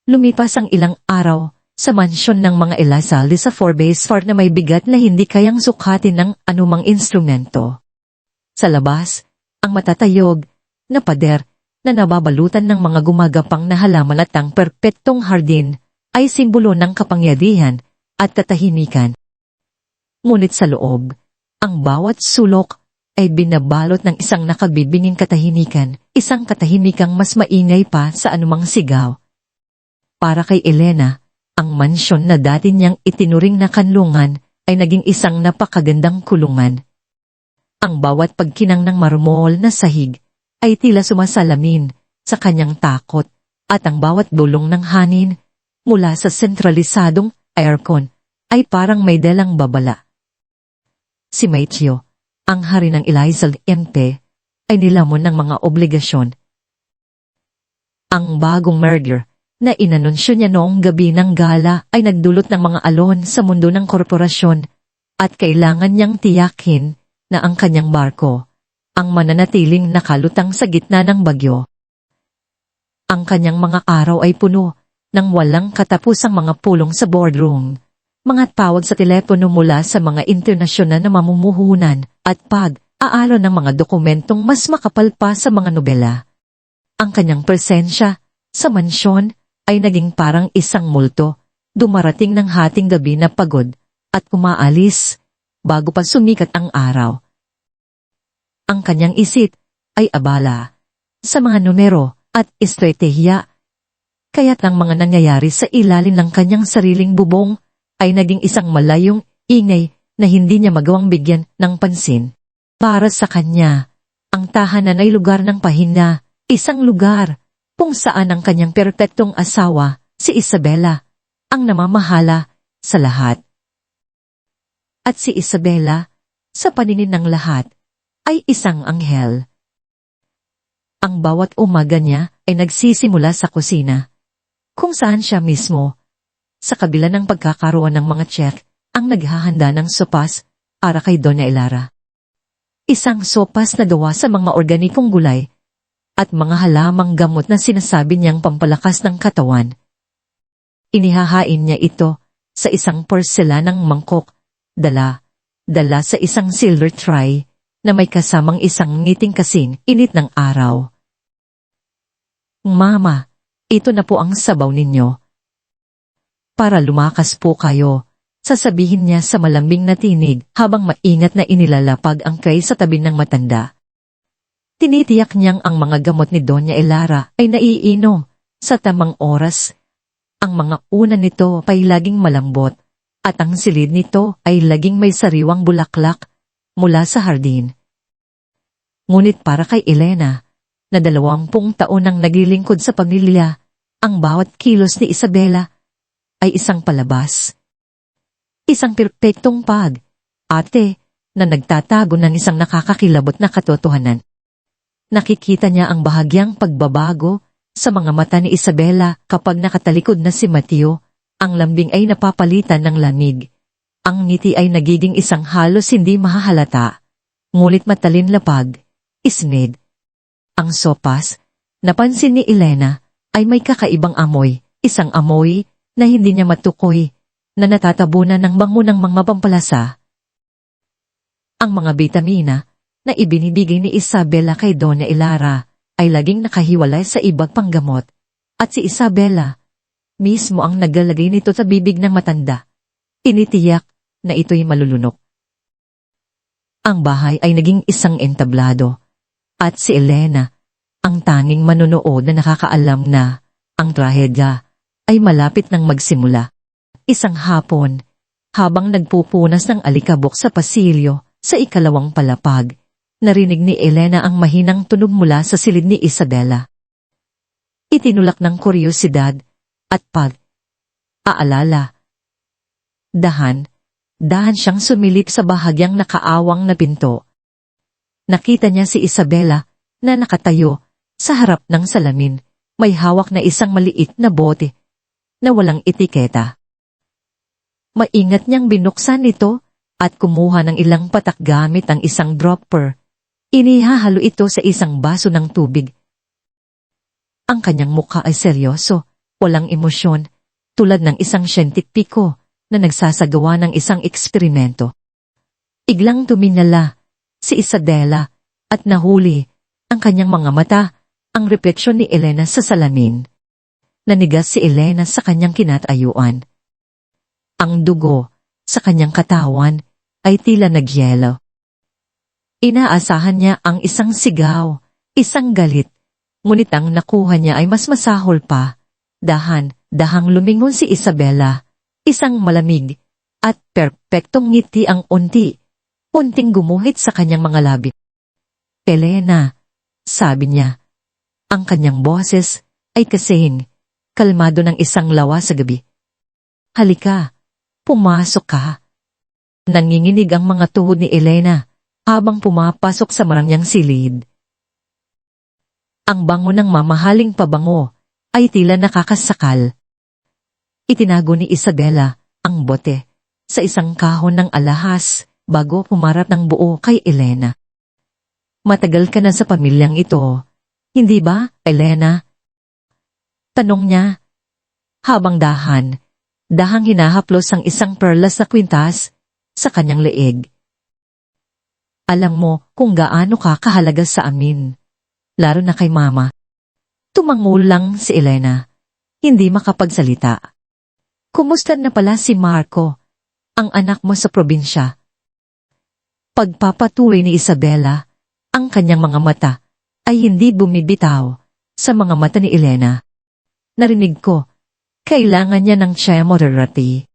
Lumipas ang ilang araw sa mansyon ng mga Elazalde sa Forbes Fort na may bigat na hindi kayang sukatin ng anumang instrumento. Sa labas, ang matatayog na pader na nababalutan ng mga gumagapang na halaman at ang perpektong hardin ay simbolo ng kapangyarihan at katahimikan. Ngunit sa loob, ang bawat sulok ay binabalot ng isang nakabibinging katahimikan, isang katahimikang mas maingay pa sa anumang sigaw. Para kay Elena, ang mansyon na dati niyang itinuring na kanlungan ay naging isang napakagandang kulungan. Ang bawat pagkinang ng marmol na sahig ay tila sumasalamin sa kanyang takot at ang bawat bulong ng hanin mula sa sentralisadong aircon ay parang may dalang babala. Si Maitio, ang hari ng Elizalde ay nilamon ng mga obligasyon. Ang bagong merger na inanunsyo niya noong gabi ng gala ay nagdulot ng mga alon sa mundo ng korporasyon at kailangan niyang tiyakin na ang kanyang barko ang mananatiling nakalutang sa gitna ng bagyo. Ang kanyang mga araw ay puno ng walang katapusang mga pulong sa boardroom, mga tawag sa telepono mula sa mga internasyonal na mamumuhunan at pag-aalo ng mga dokumentong mas makapal pa sa mga nobela. Ang kanyang presensya sa mansyon ay naging parang isang multo, dumarating ng hating gabi na pagod at kumaalis bago pa sumikat ang araw. Ang kanyang isip ay abala sa mga numero at estratehiya, kaya't ang mga nangyayari sa ilalim ng kanyang sariling bubong ay naging isang malayong ingay na hindi niya magawang bigyan ng pansin. Para sa kanya, ang tahanan ay lugar ng pahinga, isang lugar kung saan ang kanyang perpektong asawa, si Isabela, ang namamahala sa lahat. At si Isabela, sa paningin ng lahat, ay isang anghel. Ang bawat umaga niya ay nagsisimula sa kusina, kung saan siya mismo, sa kabila ng pagkakaroon ng mga check, ang naghahanda ng sopas para kay Doña Elara. Isang sopas na gawa sa mga organikong gulay at mga halamang gamot na sinasabi niyang pampalakas ng katawan. Inihahain niya ito sa isang porselanang mangkok, dala sa isang silver tray, na may kasamang isang ngiting kasing init ng araw. Mama, ito na po ang sabaw ninyo. Para lumakas po kayo, sasabihin niya sa malambing na tinig habang maingat na inilalapag ang tray sa tabi ng matanda. Tinitiyak niyang ang mga gamot ni Doña Elara ay naiinom sa tamang oras. Ang mga una nito ay laging malambot at ang silid nito ay laging may sariwang bulaklak mula sa hardin. Ngunit para kay Elena, na 20 taon nang naglilingkod sa pamilya, ang bawat kilos ni Isabela ay isang palabas. Isang perpektong ate na nagtatago ng isang nakakakilabot na katotohanan. Nakikita niya ang bahagyang pagbabago sa mga mata ni Isabela kapag nakatalikod na si Mateo, ang lambing ay napapalitan ng lamig. Ang ngiti ay nagiging isang halos hindi mahahalata, ngunit matalinlapag, isnid. Ang sopas, napansin ni Elena, ay may kakaibang amoy, isang amoy na hindi niya matukoy, na natatabunan ng bango ng mga pampalasa. Ang mga bitamina na ibinibigay ni Isabela kay Doña Elara ay laging nakahiwalay sa ibang panggamot, at si Isabela mismo ang naglalagay nito sa bibig ng matanda. Tinitiyak na ito'y malulunok. Ang bahay ay naging isang entablado, at si Elena, ang tanging manonood na nakakaalam na ang trahedya ay malapit nang magsimula. Isang hapon, habang nagpupunas ng alikabok sa pasilyo sa ikalawang palapag, narinig ni Elena ang mahinang tunog mula sa silid ni Isabela. Itinulak ng kuryosidad at pag-aalala. Dahan siyang sumilip sa bahagyang nakaawang na pinto. Nakita niya si Isabela na nakatayo sa harap ng salamin, may hawak na isang maliit na bote na walang etiketa. Maingat niyang binuksan ito at kumuha ng ilang patak gamit ang isang dropper. Inihahalo ito sa isang baso ng tubig. Ang kanyang mukha ay seryoso, walang emosyon, tulad ng isang siyentipiko na nagsasagawa ng isang eksperimento. Biglang tuminala si Isabela at nahuli ang kanyang mga mata, ang refleksyon ni Elena sa salamin. Nanigas si Elena sa kanyang kinatayuan. Ang dugo sa kanyang katawan ay tila nagyelo. Inaasahan niya ang isang sigaw, isang galit, ngunit ang nakuha niya ay mas masahol pa. Dahang lumingon si Isabela, isang malamig at perpektong ngiti ang unting gumuhit sa kanyang mga labi. Elena, sabi niya, ang kanyang boses ay kasing kalmado ng isang lawa sa gabi. Halika, pumasok ka. Nanginginig ang mga tuhod ni Elena habang pumapasok sa marangyang silid. Ang bango ng mamahaling pabango ay tila nakakasakal. Itinago ni Isabela ang bote sa isang kahon ng alahas bago pumarap ng buo kay Elena. Matagal ka na sa pamilyang ito, hindi ba, Elena? Tanong niya, habang dahang hinahaplos ang isang perlas na kwintas sa kanyang leeg. Alam mo kung gaano ka kahalaga sa amin, lalo na kay Mama. Tumangulang si Elena, hindi makapagsalita. Kumusta na pala si Marco, ang anak mo sa probinsya? Pagpapatuloy ni Isabela, ang kanyang mga mata ay hindi bumibitaw sa mga mata ni Elena. Narinig ko, kailangan niya ng chemotherapy.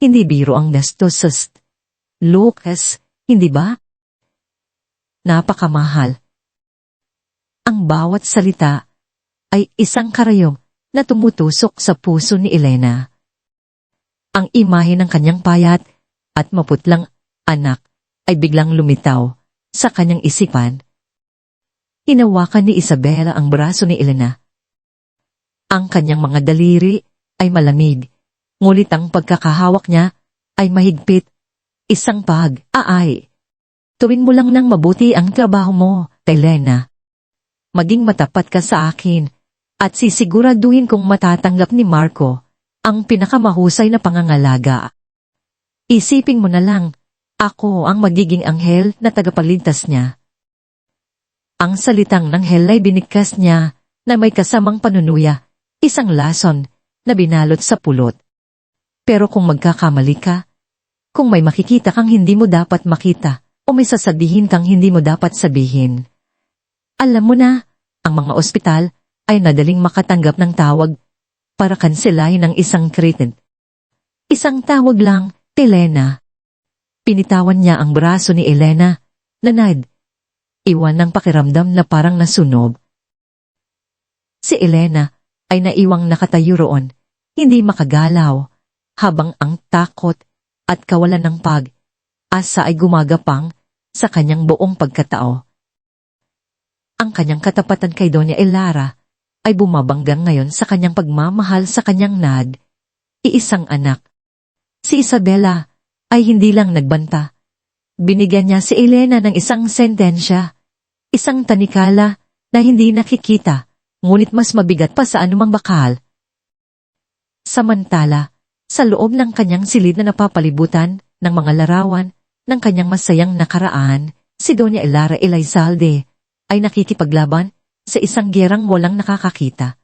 Hindi biro ang gastos, Lucas, hindi ba? Napakamahal. Ang bawat salita ay isang karayom na tumutusok sa puso ni Elena. Ang imahe ng kanyang payat at maputlang anak ay biglang lumitaw sa kanyang isipan. Hinawakan ni Isabela ang braso ni Elena. Ang kanyang mga daliri ay malamig, ngunit ang pagkakahawak niya ay mahigpit. Isang pag-aay. Tuwin mo lang ng mabuti ang trabaho mo, Elena. Maging matapat ka sa akin at sisiguraduhin kong matatanggap ni Marco ang pinakamahusay na pangangalaga. Isipin mo na lang, ako ang magiging anghel na tagapagligtas niya. Ang salitang nanghel ay binigkas niya na may kasamang panunuya, isang lason na binalot sa pulot. Pero kung magkakamali ka, kung may makikita kang hindi mo dapat makita o may sasabihin kang hindi mo dapat sabihin, alam mo na, ang mga ospital ay nadaling makatanggap ng tawag para kanselahin ang isang treatment. Isang tawag lang, Elena. Pinitawan niya ang braso ni Elena, nanad. Iwan ng pakiramdam na parang nasunog. Si Elena ay naiwang nakatayo roon, hindi makagalaw, habang ang takot at kawalan ng pag-asa ay gumagapang sa kanyang buong pagkatao. Ang kanyang katapatan kay Doña Elara ay bumabanggang ngayon sa kanyang pagmamahal sa kanyang iisang anak. Si Isabela ay hindi lang nagbanta. Binigyan niya si Elena ng isang sentensya, isang tanikala na hindi nakikita, ngunit mas mabigat pa sa anumang bakal. Samantala, sa loob ng kanyang silid na napapalibutan ng mga larawan ng kanyang masayang nakaraan, si Doña Elara Elizalde ay nakikipaglaban sa isang gerang walang nakakakita.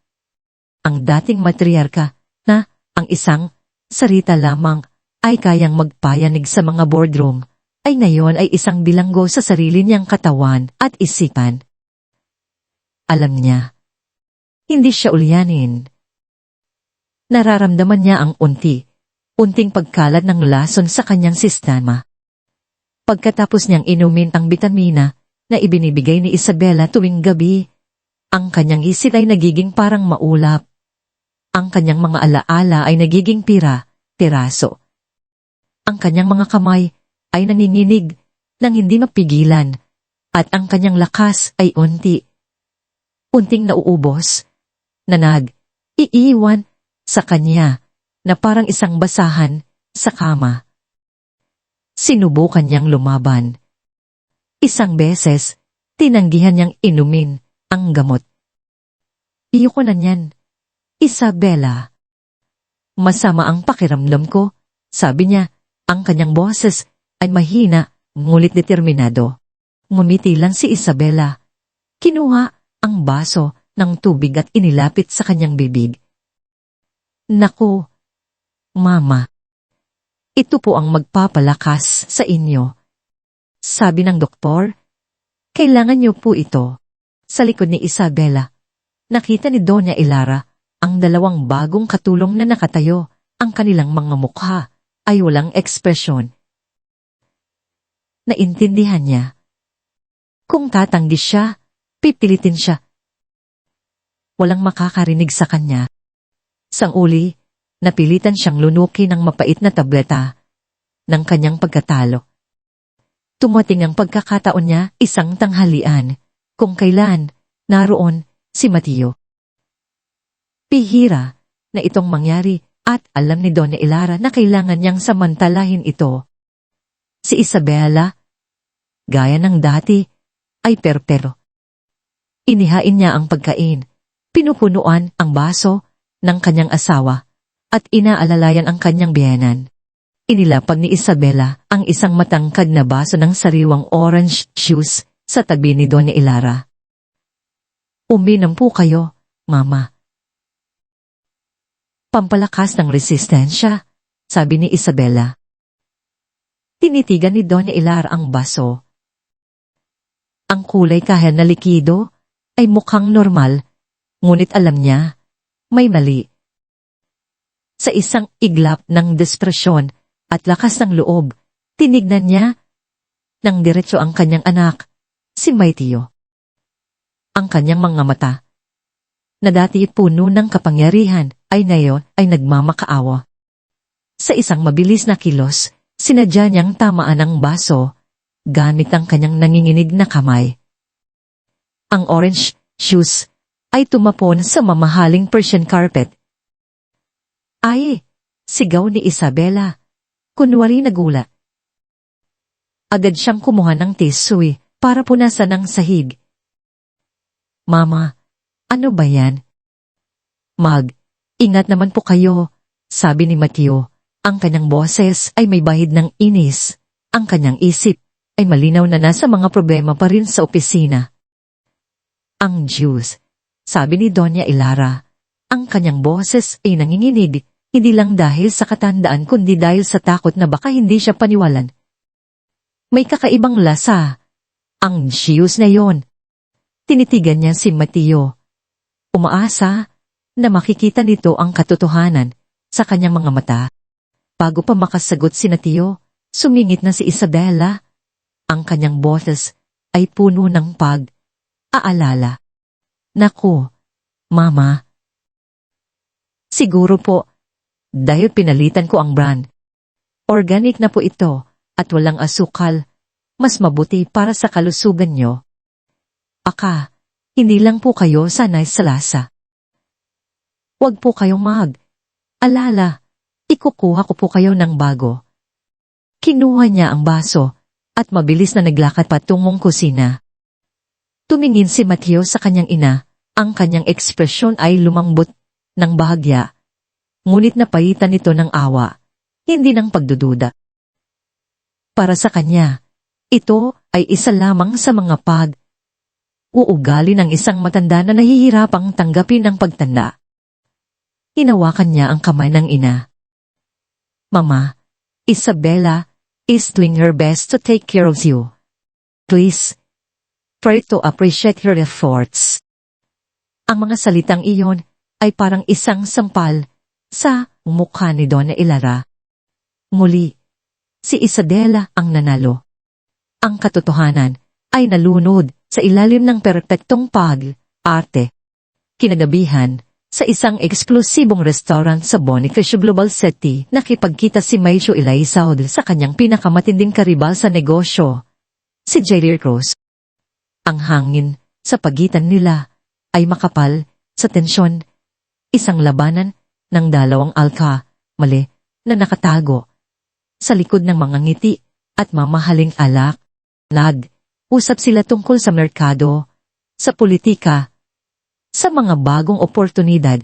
Ang dating matriarka na ang isang sarita lamang ay kayang magpayanig sa mga boardroom, ay ngayon ay isang bilanggo sa sarili niyang katawan at isipan. Alam niya, hindi siya ulyanin. Nararamdaman niya ang unting pagkalat ng lason sa kanyang sistema. Pagkatapos niyang inumin ang bitamina na ibinibigay ni Isabela tuwing gabi, ang kanyang isip ay nagiging parang maulap. Ang kanyang mga alaala ay nagiging piraso. Ang kanyang mga kamay ay nanginginig nang hindi mapigilan at ang kanyang lakas ay unting nauubos na iiwan sa kanya na parang isang basahan sa kama. Sinubukan niyang lumaban. Isang beses, tinanggihan niyang inumin ang gamot. Iyoko na niyan. Isabela. Masama ang pakiramdam ko, sabi niya. Ang kanyang boses ay mahina, ngunit determinado. Ngumiti lang si Isabela. Kinuha ang baso ng tubig at inilapit sa kanyang bibig. Naku, Mama. Ito po ang magpapalakas sa inyo. Sabi ng doktor, kailangan niyo po ito. Sa likod ni Isabela, nakita ni Doña Ilara ang dalawang bagong katulong na nakatayo. Ang kanilang mga mukha ay walang ekspresyon. Naintindihan niya. Kung tatanggi siya, pipilitin siya. Walang makakarinig sa kanya. Sang-uli, napilitan siyang lunukin ng mapait na tableta ng kanyang pagkatalo. Tumating ang pagkakataon niya, isang tanghalian, kung kailan naroon si Mateo. Pihira na itong mangyari at alam ni Doña Ilara na kailangan niyang samantalahin ito. Si Isabela, gaya ng dati, ay perpero. Inihain niya ang pagkain, pinupunuan ang baso ng kanyang asawa, at inaalalayan ang kanyang biyenan. Inilapag ni Isabela ang isang matangkad na baso ng sariwang orange juice sa tabi ni Doña Ilara. Uminom po kayo, Mama. Pampalakas ng resistensya, sabi ni Isabela. Tinitigan ni Doña Ilara ang baso. Ang kulay kahit na likido ay mukhang normal, ngunit alam niya, may mali. Sa isang iglap ng despresyon at lakas ng loob, tinignan niya ng diretso ang kanyang anak, si Mateo. Ang kanyang mga mata, na dati puno ng kapangyarihan, ay ngayon ay nagmamakaawa. Sa isang mabilis na kilos, sinadya niyang tamaan ang baso, gamit ang kanyang nanginginig na kamay. Ang orange juice ay tumapon sa mamahaling Persian carpet. Ay! Sigaw ni Isabela, kunwari nagulat. Agad siyang kumuha ng tissue para punasan ang sahig. Mama, ano ba yan? Ingat naman po kayo, sabi ni Mateo. Ang kanyang boses ay may bahid ng inis. Ang kanyang isip ay malinaw na nasa mga problema pa rin sa opisina. Ang juice, sabi ni Doña Ilara. Ang kanyang boses ay nanginginig, hindi lang dahil sa katandaan kundi dahil sa takot na baka hindi siya paniwalan. May kakaibang lasa. Ang juice na yon. Tinitigan niya si Mateo. Umaasa na makikita nito ang katotohanan sa kanyang mga mata. Bago pa makasagot si Mateo, sumingit na si Isabela. Ang kanyang boses ay puno ng pag-aalala. Naku, Mama. Siguro po, dahil pinalitan ko ang brand. Organic na po ito at walang asukal. Mas mabuti para sa kalusugan nyo. Aka, hindi lang po kayo sanay sa lasa. Huwag po kayong alala, ikukuha ko po kayo ng bago. Kinuha niya ang baso at mabilis na naglakad patungong kusina. Tumingin si Mateo sa kanyang ina, ang kanyang ekspresyon ay lumambot ng bahagya. Ngunit napaitan nito ng awa, hindi ng pagdududa. Para sa kanya, ito ay isa lamang sa mga uugali ng isang matanda na nahihirapang tanggapin ang pagtanda. Hinawakan niya ang kamay ng ina. Mama, Isabela is doing her best to take care of you. Please, try to appreciate her efforts. Ang mga salitang iyon ay parang isang sampal sa mukha ni Doña Ilara. Muli, si Isabela ang nanalo. Ang katotohanan ay nalunod sa ilalim ng perpektong pag-arte. Kinagabihan, sa isang eksklusibong restaurant sa Bonifacio Global City, nakipagkita si Mateo Elizalde sa kanyang pinakamatinding karibal sa negosyo, si Javier Cruz. Ang hangin sa pagitan nila ay makapal sa tensyon, isang labanan ng dalawang mali na nakatago sa likod ng mga ngiti at mamahaling alak. Nag-usap sila tungkol sa merkado, sa politika, sa mga bagong oportunidad.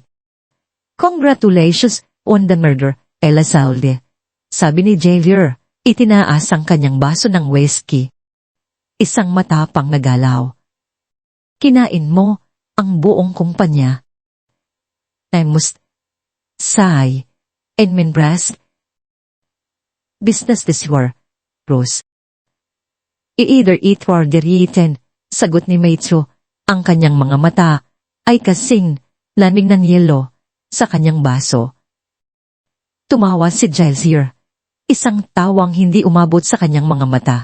Congratulations on the murder, Elizalde. Sabi ni Javier, itinaas ang kanyang baso ng whiskey. Isang matapang na galaw. Kinain mo ang buong kumpanya. I must sigh and breast. Business this war, Rose. I-either eat or eaten, sagot ni Matthew. Ang kanyang mga mata ay kasing lamig ng yelo sa kanyang baso. Tumawa si Giles here. Isang tawang hindi umabot sa kanyang mga mata.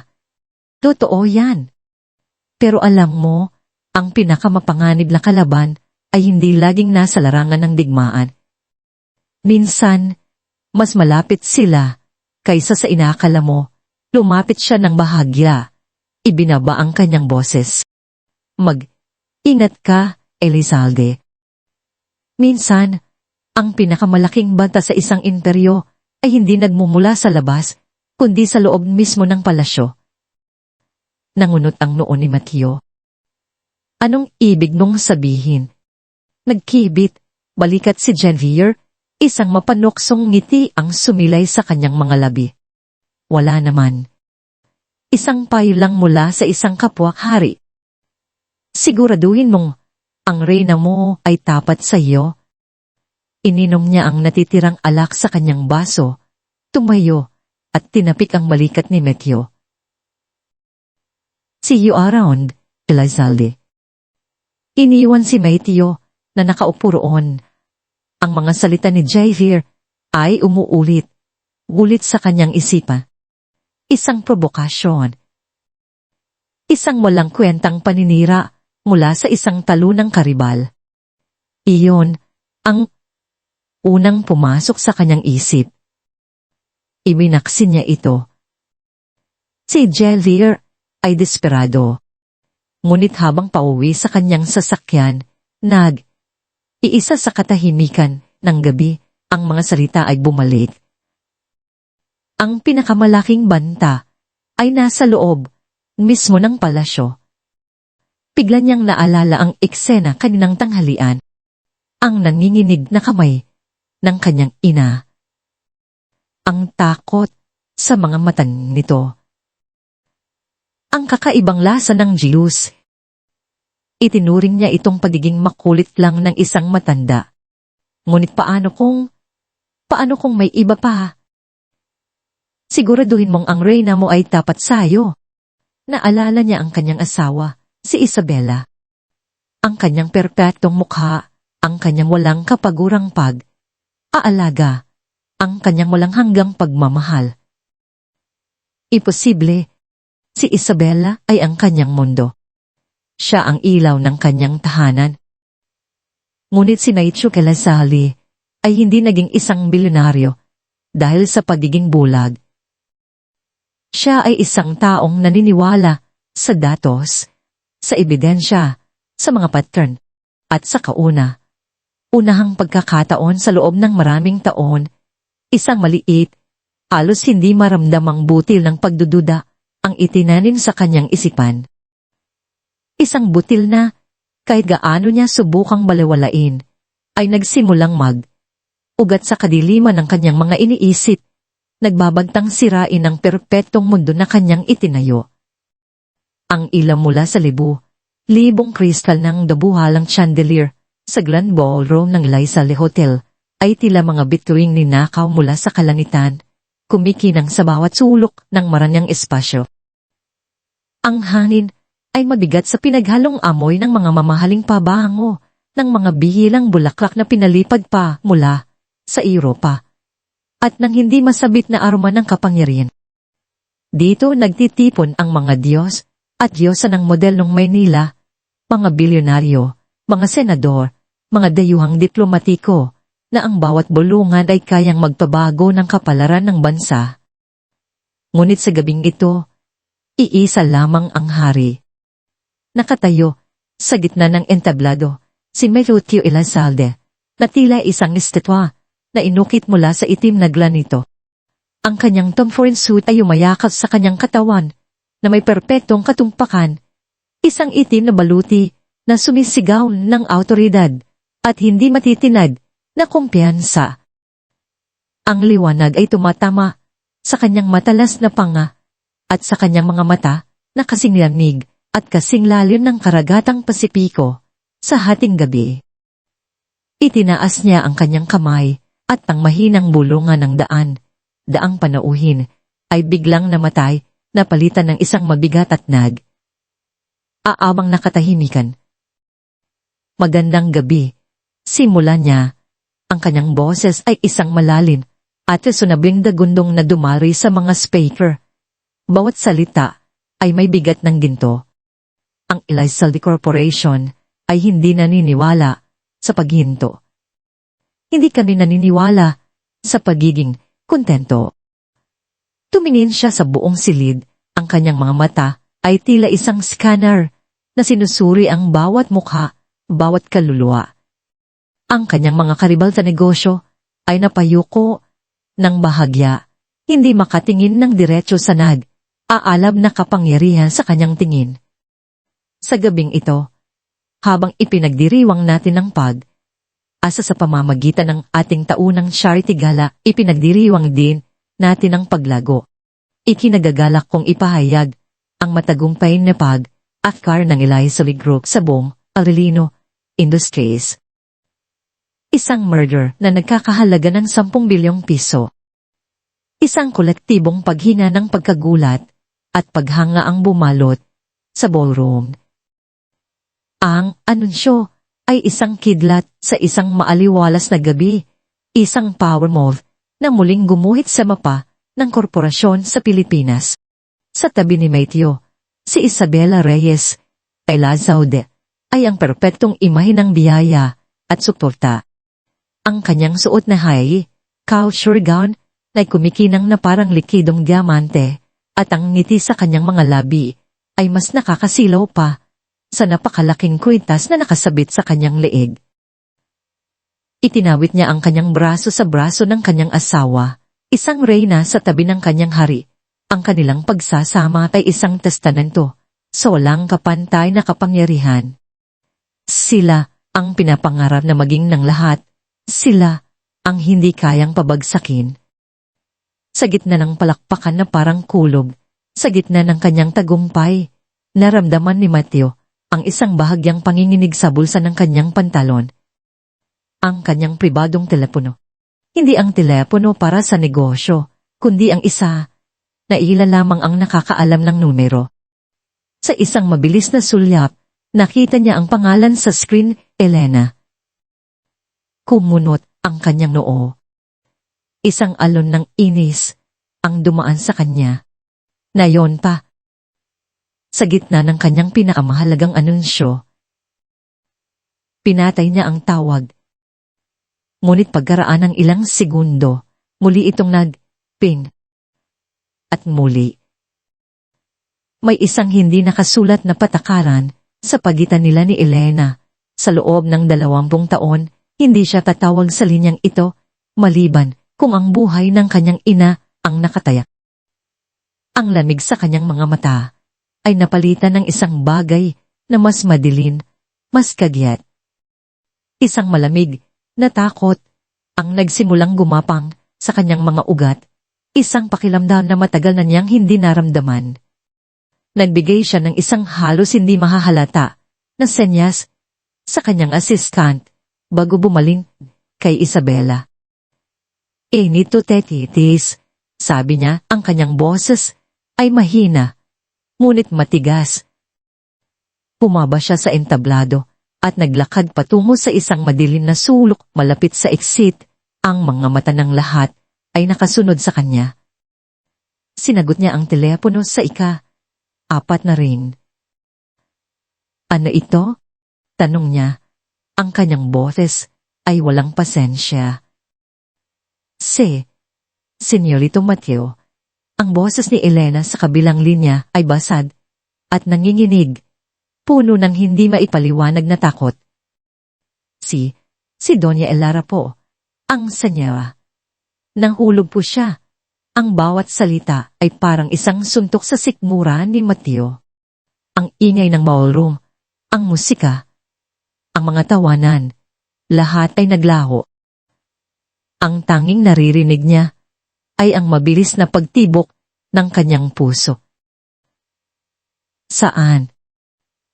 Totoo yan. Pero alam mo, ang pinakamapanganib na kalaban ay hindi laging nasa larangan ng digmaan. Minsan, mas malapit sila kaysa sa inaakala mo. Lumapit siya ng bahagya. Ibinaba ang kanyang boses. Mag-ingat ka, Elizalde. Minsan, ang pinakamalaking banta sa isang imperyo ay hindi nagmumula sa labas, kundi sa loob mismo ng palasyo. Nangunot ang noo ni Mateo. Anong ibig mong sabihin? Nagkibit, balikat si Genevieve, isang mapanuksong ngiti ang sumilay sa kanyang mga labi. Wala naman. Isang payo lang mula sa isang kapwak hari. Siguraduhin mong ang reyna mo ay tapat sa iyo. Ininom niya ang natitirang alak sa kanyang baso, tumayo, at tinapik ang balikat ni Mateo. See you around, Elizalde. Iniwan si Mateo na nakaupo roon. Ang mga salita ni Javier ay umuulit, gulit sa kanyang isipan. Isang provokasyon. Isang walang kwentang paninira mula sa isang talunang karibal. Iyon ang unang pumasok sa kanyang isip. Ibinaksin niya ito. Si Javier ay desperado. Ngunit habang pauwi sa kanyang sasakyan, iisa sa katahimikan ng gabi, ang mga salita ay bumalik. Ang pinakamalaking banta ay nasa loob mismo ng palasyo. Bigla niyang naalala ang eksena kaninang tanghalian. Ang nanginginig na kamay ng kanyang ina. Ang takot sa mga mata nito. Ang kakaibang lasa ng juice. Itinuring niya itong pagiging makulit lang ng isang matanda. Ngunit paano kung may iba pa? Siguraduhin mong ang reyna mo ay tapat sa'yo. Naalala niya ang kanyang asawa, si Isabella. Ang kanyang perpektong mukha, ang kanyang walang kapagurang aalaga, ang kanyang walang hanggang pagmamahal. Imposible. Si Isabella ay ang kanyang mundo. Siya ang ilaw ng kanyang tahanan. Ngunit si Naicho Elizalde ay hindi naging isang bilyonaryo dahil sa pagiging bulag. Siya ay isang taong naniniwala sa datos, sa ebidensya, sa mga pattern, at sa unahang pagkakataon sa loob ng maraming taon, isang maliit, halos hindi maramdamang butil ng pagdududa ang itinanim sa kanyang isipan. Isang butil na, kahit gaano niya subukang balewalain, ay nagsimulang ugat sa kadiliman ng kanyang mga iniisip, nagbabagtang sirain ang perpektong mundo na kanyang itinayo. Ang ilaw mula sa libong kristal ng dabuhalang chandelier sa Grand Ballroom ng Laisale Hotel ay tila mga bituing ninakaw mula sa kalangitan, kumikinang sa bawat sulok ng maranyang espasyo. Ang hangin ay mabigat sa pinaghalong amoy ng mga mamahaling pabango ng mga bihilang bulaklak na pinalipad pa mula sa Europa at ng hindi masabit na aroma ng kapangyarihan. Dito nagtitipon ang mga Diyos at Diyosa ng modelong Maynila, mga bilyonaryo, mga senador, mga dayuhang diplomatiko, na ang bawat bulungan ay kayang magpabago ng kapalaran ng bansa. Ngunit sa gabing ito, iisa lamang ang hari. Nakatayo, sa gitna ng entablado, si Mateo Elizalde, na tila isang estatwa na inukit mula sa itim na granito. Ang kanyang Tom Ford suit ay umayakap sa kanyang katawan na may perpektong katumpakan, isang itim na baluti na sumisigaw ng awtoridad at hindi matitinad na kumpiyansa. Ang liwanag ay tumatama sa kanyang matalas na panga at sa kanyang mga mata na kasing lamig at kasing lalim ng karagatang Pasipiko sa hating gabi. Itinaas niya ang kanyang kamay at ang mahinang bulungan ng daang panauhin ay biglang namatay na palitan ng isang mabigat at aabang na katahimikan. Magandang gabi. Simula niya. Ang kanyang boses ay isang malalim at sunabing dagundong na dumari sa mga speaker. Bawat salita ay may bigat ng ginto. Ang Elizalde Corporation ay hindi naniniwala sa paghinto. Hindi kami naniniwala sa pagiging kontento. Tumingin siya sa buong silid, ang kanyang mga mata ay tila isang scanner na sinusuri ang bawat mukha, bawat kaluluwa. Ang kanyang mga karibal sa negosyo ay napayuko ng bahagya, hindi makatingin ng diretso sa aalab na kapangyarihan sa kanyang tingin. Sa gabing ito, habang ipinagdiriwang natin ang asa sa pamamagitan ng ating taunang charity gala, ipinagdiriwang din natin ang paglago. Ikinagagalak kong ipahayag ang matagumpay na akar ng Elizalde Group sa buong Aurelino Industries. Isang merger na nagkakahalaga ng 10 bilyong piso. Isang kolektibong paghina ng pagkagulat at paghanga ang bumalot sa ballroom. Ang anunsyo ay isang kidlat sa isang maaliwalas na gabi, isang power move na muling gumuhit sa mapa ng korporasyon sa Pilipinas. Sa tabi ni Mateo, si Isabela Reyes, Elizalde, ay ang perpektong imahe ng biyaya at suporta. Ang kanyang suot na high couture gown ay kumikinang na parang likidong diamante at ang ngiti sa kanyang mga labi ay mas nakakasilaw pa sa napakalaking kwintas na nakasabit sa kanyang leeg. Itinawit niya ang kanyang braso sa braso ng kanyang asawa, isang reyna sa tabi ng kanyang hari. Ang kanilang pagsasama ay isang testamento sa walang kapantay na kapangyarihan. Sila ang pinapangarap na maging ng lahat. Sila ang hindi kayang pabagsakin. Sa gitna ng palakpakan na parang kulog, sa gitna ng kanyang tagumpay, naramdaman ni Mateo ang isang bahagyang panginginig sa bulsa ng kanyang pantalon. Ang kanyang pribadong telepono. Hindi ang telepono para sa negosyo, kundi ang isa na ilan lamang ang nakakaalam ng numero. Sa isang mabilis na sulyap, nakita niya ang pangalan sa screen, Elena. Kumunot ang kanyang noo. Isang alon ng inis ang dumaan sa kanya. Nayon pa, sa gitna ng kanyang pinakamahalagang anunsyo, pinatay niya ang tawag. Ngunit pagkaraan ng ilang segundo, muli itong nag-ping. At muli, may isang hindi nakasulat na patakaran sa pagitan nila ni Elena. Sa loob ng 20 taon, hindi siya tatawag sa linyang ito, maliban kung ang buhay ng kanyang ina ang nakatayak. Ang lamig sa kanyang mga mata ay napalitan ng isang bagay na mas madilim, mas kagyat. Isang malamig na takot ang nagsimulang gumapang sa kanyang mga ugat, isang pakiramdam na matagal na niyang hindi naramdaman. Nagbigay siya ng isang halos hindi mahahalata na senyas sa kanyang assistant bago bumaling kay Isabela. Nito tetitis, sabi niya, ang kanyang boses ay mahina, ngunit matigas. Pumaba siya sa entablado at naglakad patungo sa isang madilim na sulok malapit sa exit. Ang mga mata ng lahat ay nakasunod sa kanya. Sinagot niya ang telepono sa ika-4 na ring. Ano ito? Tanong niya. Ang kanyang boses ay walang pasensya. Senyorito Mateo. Ang boses ni Elena sa kabilang linya ay basad at nanginginig, puno ng hindi maipaliwanag na takot. Si Doña Elara po, ang senyora. Nanghulog po siya. Ang bawat salita ay parang isang suntok sa sikmura ni Mateo. Ang ingay ng ballroom, ang musika, ang mga tawanan, lahat ay naglaho. Ang tanging naririnig niya ay ang mabilis na pagtibok ng kanyang puso. Saan?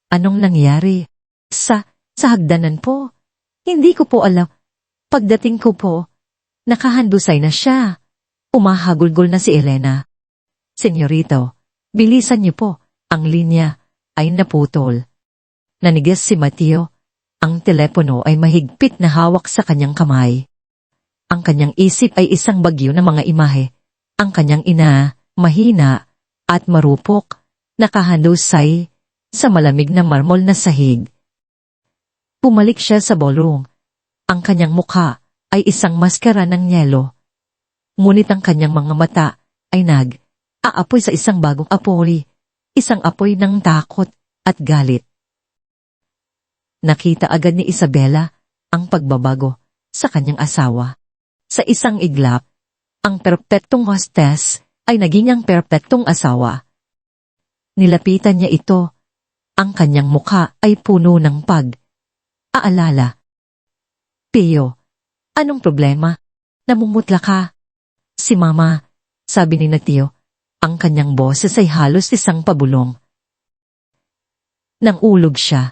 Anong nangyari? Sa hagdanan po. Hindi ko po alam. Pagdating ko po, nakahandusay na siya. Umahagulgol na si Elena. Senyorito, bilisan niyo po. Ang linya ay naputol. Nanigas si Mateo. Ang telepono ay mahigpit na hawak sa kanyang kamay. Ang kanyang isip ay isang bagyo ng mga imahe. Ang kanyang ina, mahina at marupok, nakahandusay sa malamig na marmol na sahig. Pumalik siya sa ballroom. Ang kanyang mukha ay isang maskara ng yelo. Ngunit ang kanyang mga mata ay aapoy sa isang bagong apoy, isang apoy ng takot at galit. Nakita agad ni Isabela ang pagbabago sa kanyang asawa. Sa isang iglap, ang perpektong hostess ay naging ang perpektong asawa. Nilapitan niya ito. Ang kanyang mukha ay puno ng pag-aalala. Pio, anong problema? Namumutla ka? Si Mama, sabi ni Natio, ang kanyang boses ay halos isang pabulong. Nang ulog siya.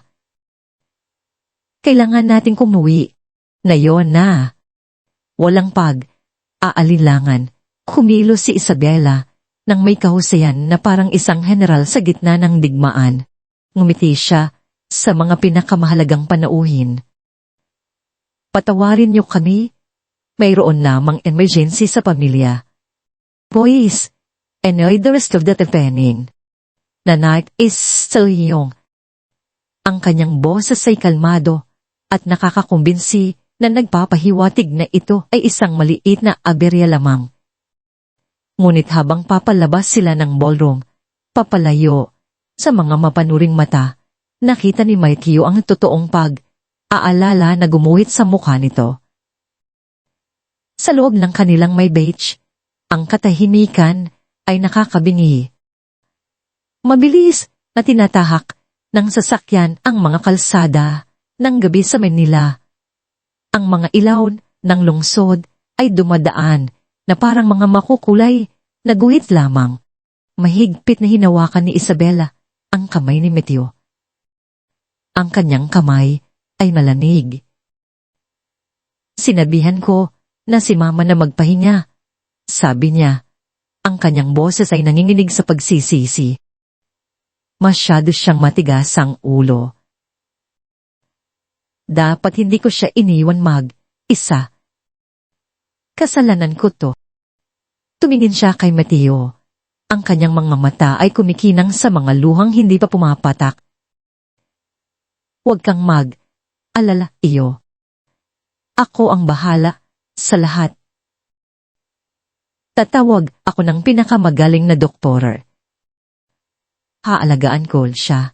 Kailangan nating kumuwi. Ngayon na. Walang pag-aalilangan. Kumilos si Isabela nang may kahusayan na parang isang general sa gitna ng digmaan. Ngumiti siya sa mga pinakamahalagang panauhin. Patawarin niyo kami. Mayroon lamang emergency sa pamilya. Boys, enjoy the rest of the evening. The night is still young. Ang kanyang boses ay kalmado at nakakakumbinsi na nagpapahiwatig na ito ay isang maliit na aberya lamang. Ngunit habang papalabas sila ng ballroom, papalayo, sa mga mapanuring mata, nakita ni Matthew ang totoong pag-aalala na gumuhit sa mukha nito. Sa loob ng kanilang may beach, ang katahimikan ay nakakabingi. Mabilis na tinatahak ng sasakyan ang mga kalsada ng gabi sa Manila. Ang mga ilaw ng lungsod ay dumadaan na parang mga makukulay na guhit lamang. Mahigpit na hinawakan ni Isabela ang kamay ni Matthew. Ang kanyang kamay ay malamig. Sinabihan ko na si Mama na magpahinga. Sabi niya, ang kanyang boses ay nanginginig sa pagsisisi. Masyado siyang matigas ang ulo. Dapat hindi ko siya iniwan mag-isa. Kasalanan ko to. Tumingin siya kay Mateo. Ang kanyang mga mata ay kumikinang sa mga luhang hindi pa pumapatak. Huwag kang mag-alala, iyo. Ako ang bahala sa lahat. Tatawag ako ng pinakamagaling na doktor. Haalagaan ko siya.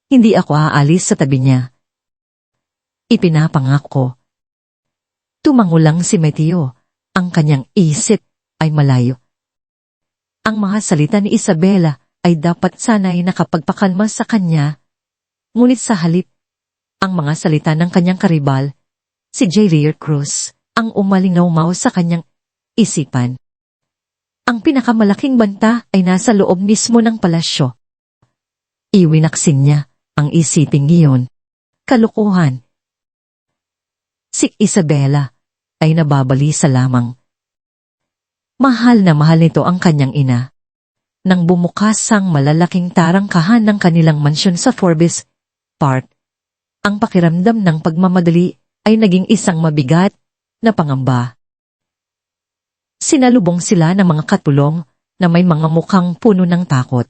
Hindi ako aalis sa tabi niya. Ipinapangako. Tumango lang si Mateo. Ang kanyang isip ay malayo. Ang mga salita ni Isabela ay dapat sana'y nakapagpakalma sa kanya. Ngunit sa halip, ang mga salita ng kanyang karibal, si J. Lear Cruz, ang umalingaw sa kanyang isipan. Ang pinakamalaking banta ay nasa loob mismo ng palasyo. Iwinaksin niya ang isiping iyon. Kalukuhan. Si Isabela ay nababalisa lamang. Mahal na mahal nito ang kanyang ina. Nang bumukas ang malalaking tarangkahan ng kanilang mansyon sa Forbes Park, ang pakiramdam ng pagmamadali ay naging isang mabigat na pangamba. Sinalubong sila ng mga katulong na may mga mukhang puno ng takot.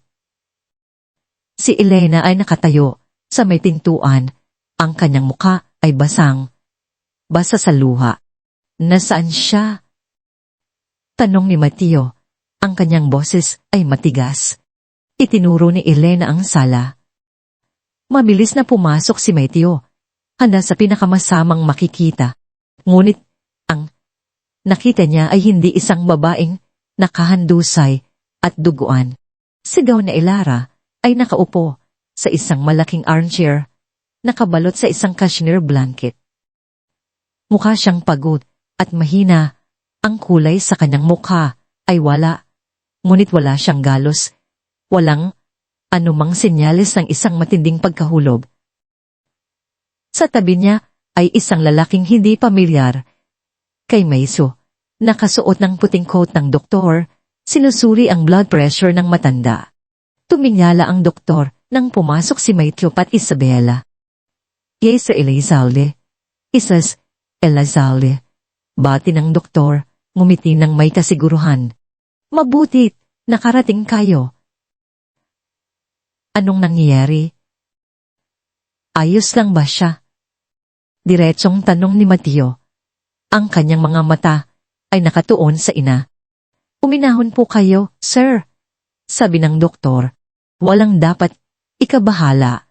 Si Elena ay nakatayo sa may pintuan. Ang kanyang mukha ay basa sa luha. Nasaan siya? Tanong ni Mateo. Ang kanyang boses ay matigas. Itinuro ni Elena ang sala. Mabilis na pumasok si Mateo. Handa sa pinakamasamang makikita. Ngunit ang nakita niya ay hindi isang babaeng nakahandusay at duguan. Sigaw na Elara ay nakaupo sa isang malaking armchair, nakabalot sa isang cashmere blanket. Mukha siyang pagod at mahina. Ang kulay sa kanyang mukha ay wala, ngunit wala siyang galos. Walang anumang senyales ng isang matinding pagkahulog. Sa tabi niya ay isang lalaking hindi pamilyar. Kay Maiso, nakasuot ng puting coat ng doktor, sinusuri ang blood pressure ng matanda. Tumingala ang doktor nang pumasok si Maityo at Isabela. Yes, Elizalde. Isas, Elizalde. Bati ng doktor, ngumiti ng may kasiguruhan. Mabuti, nakarating kayo. Anong nangyayari? Ayos lang ba siya? Diretsong tanong ni Mateo. Ang kanyang mga mata ay nakatuon sa ina. Uminahon po kayo, sir. Sabi ng doktor, walang dapat ikabahala.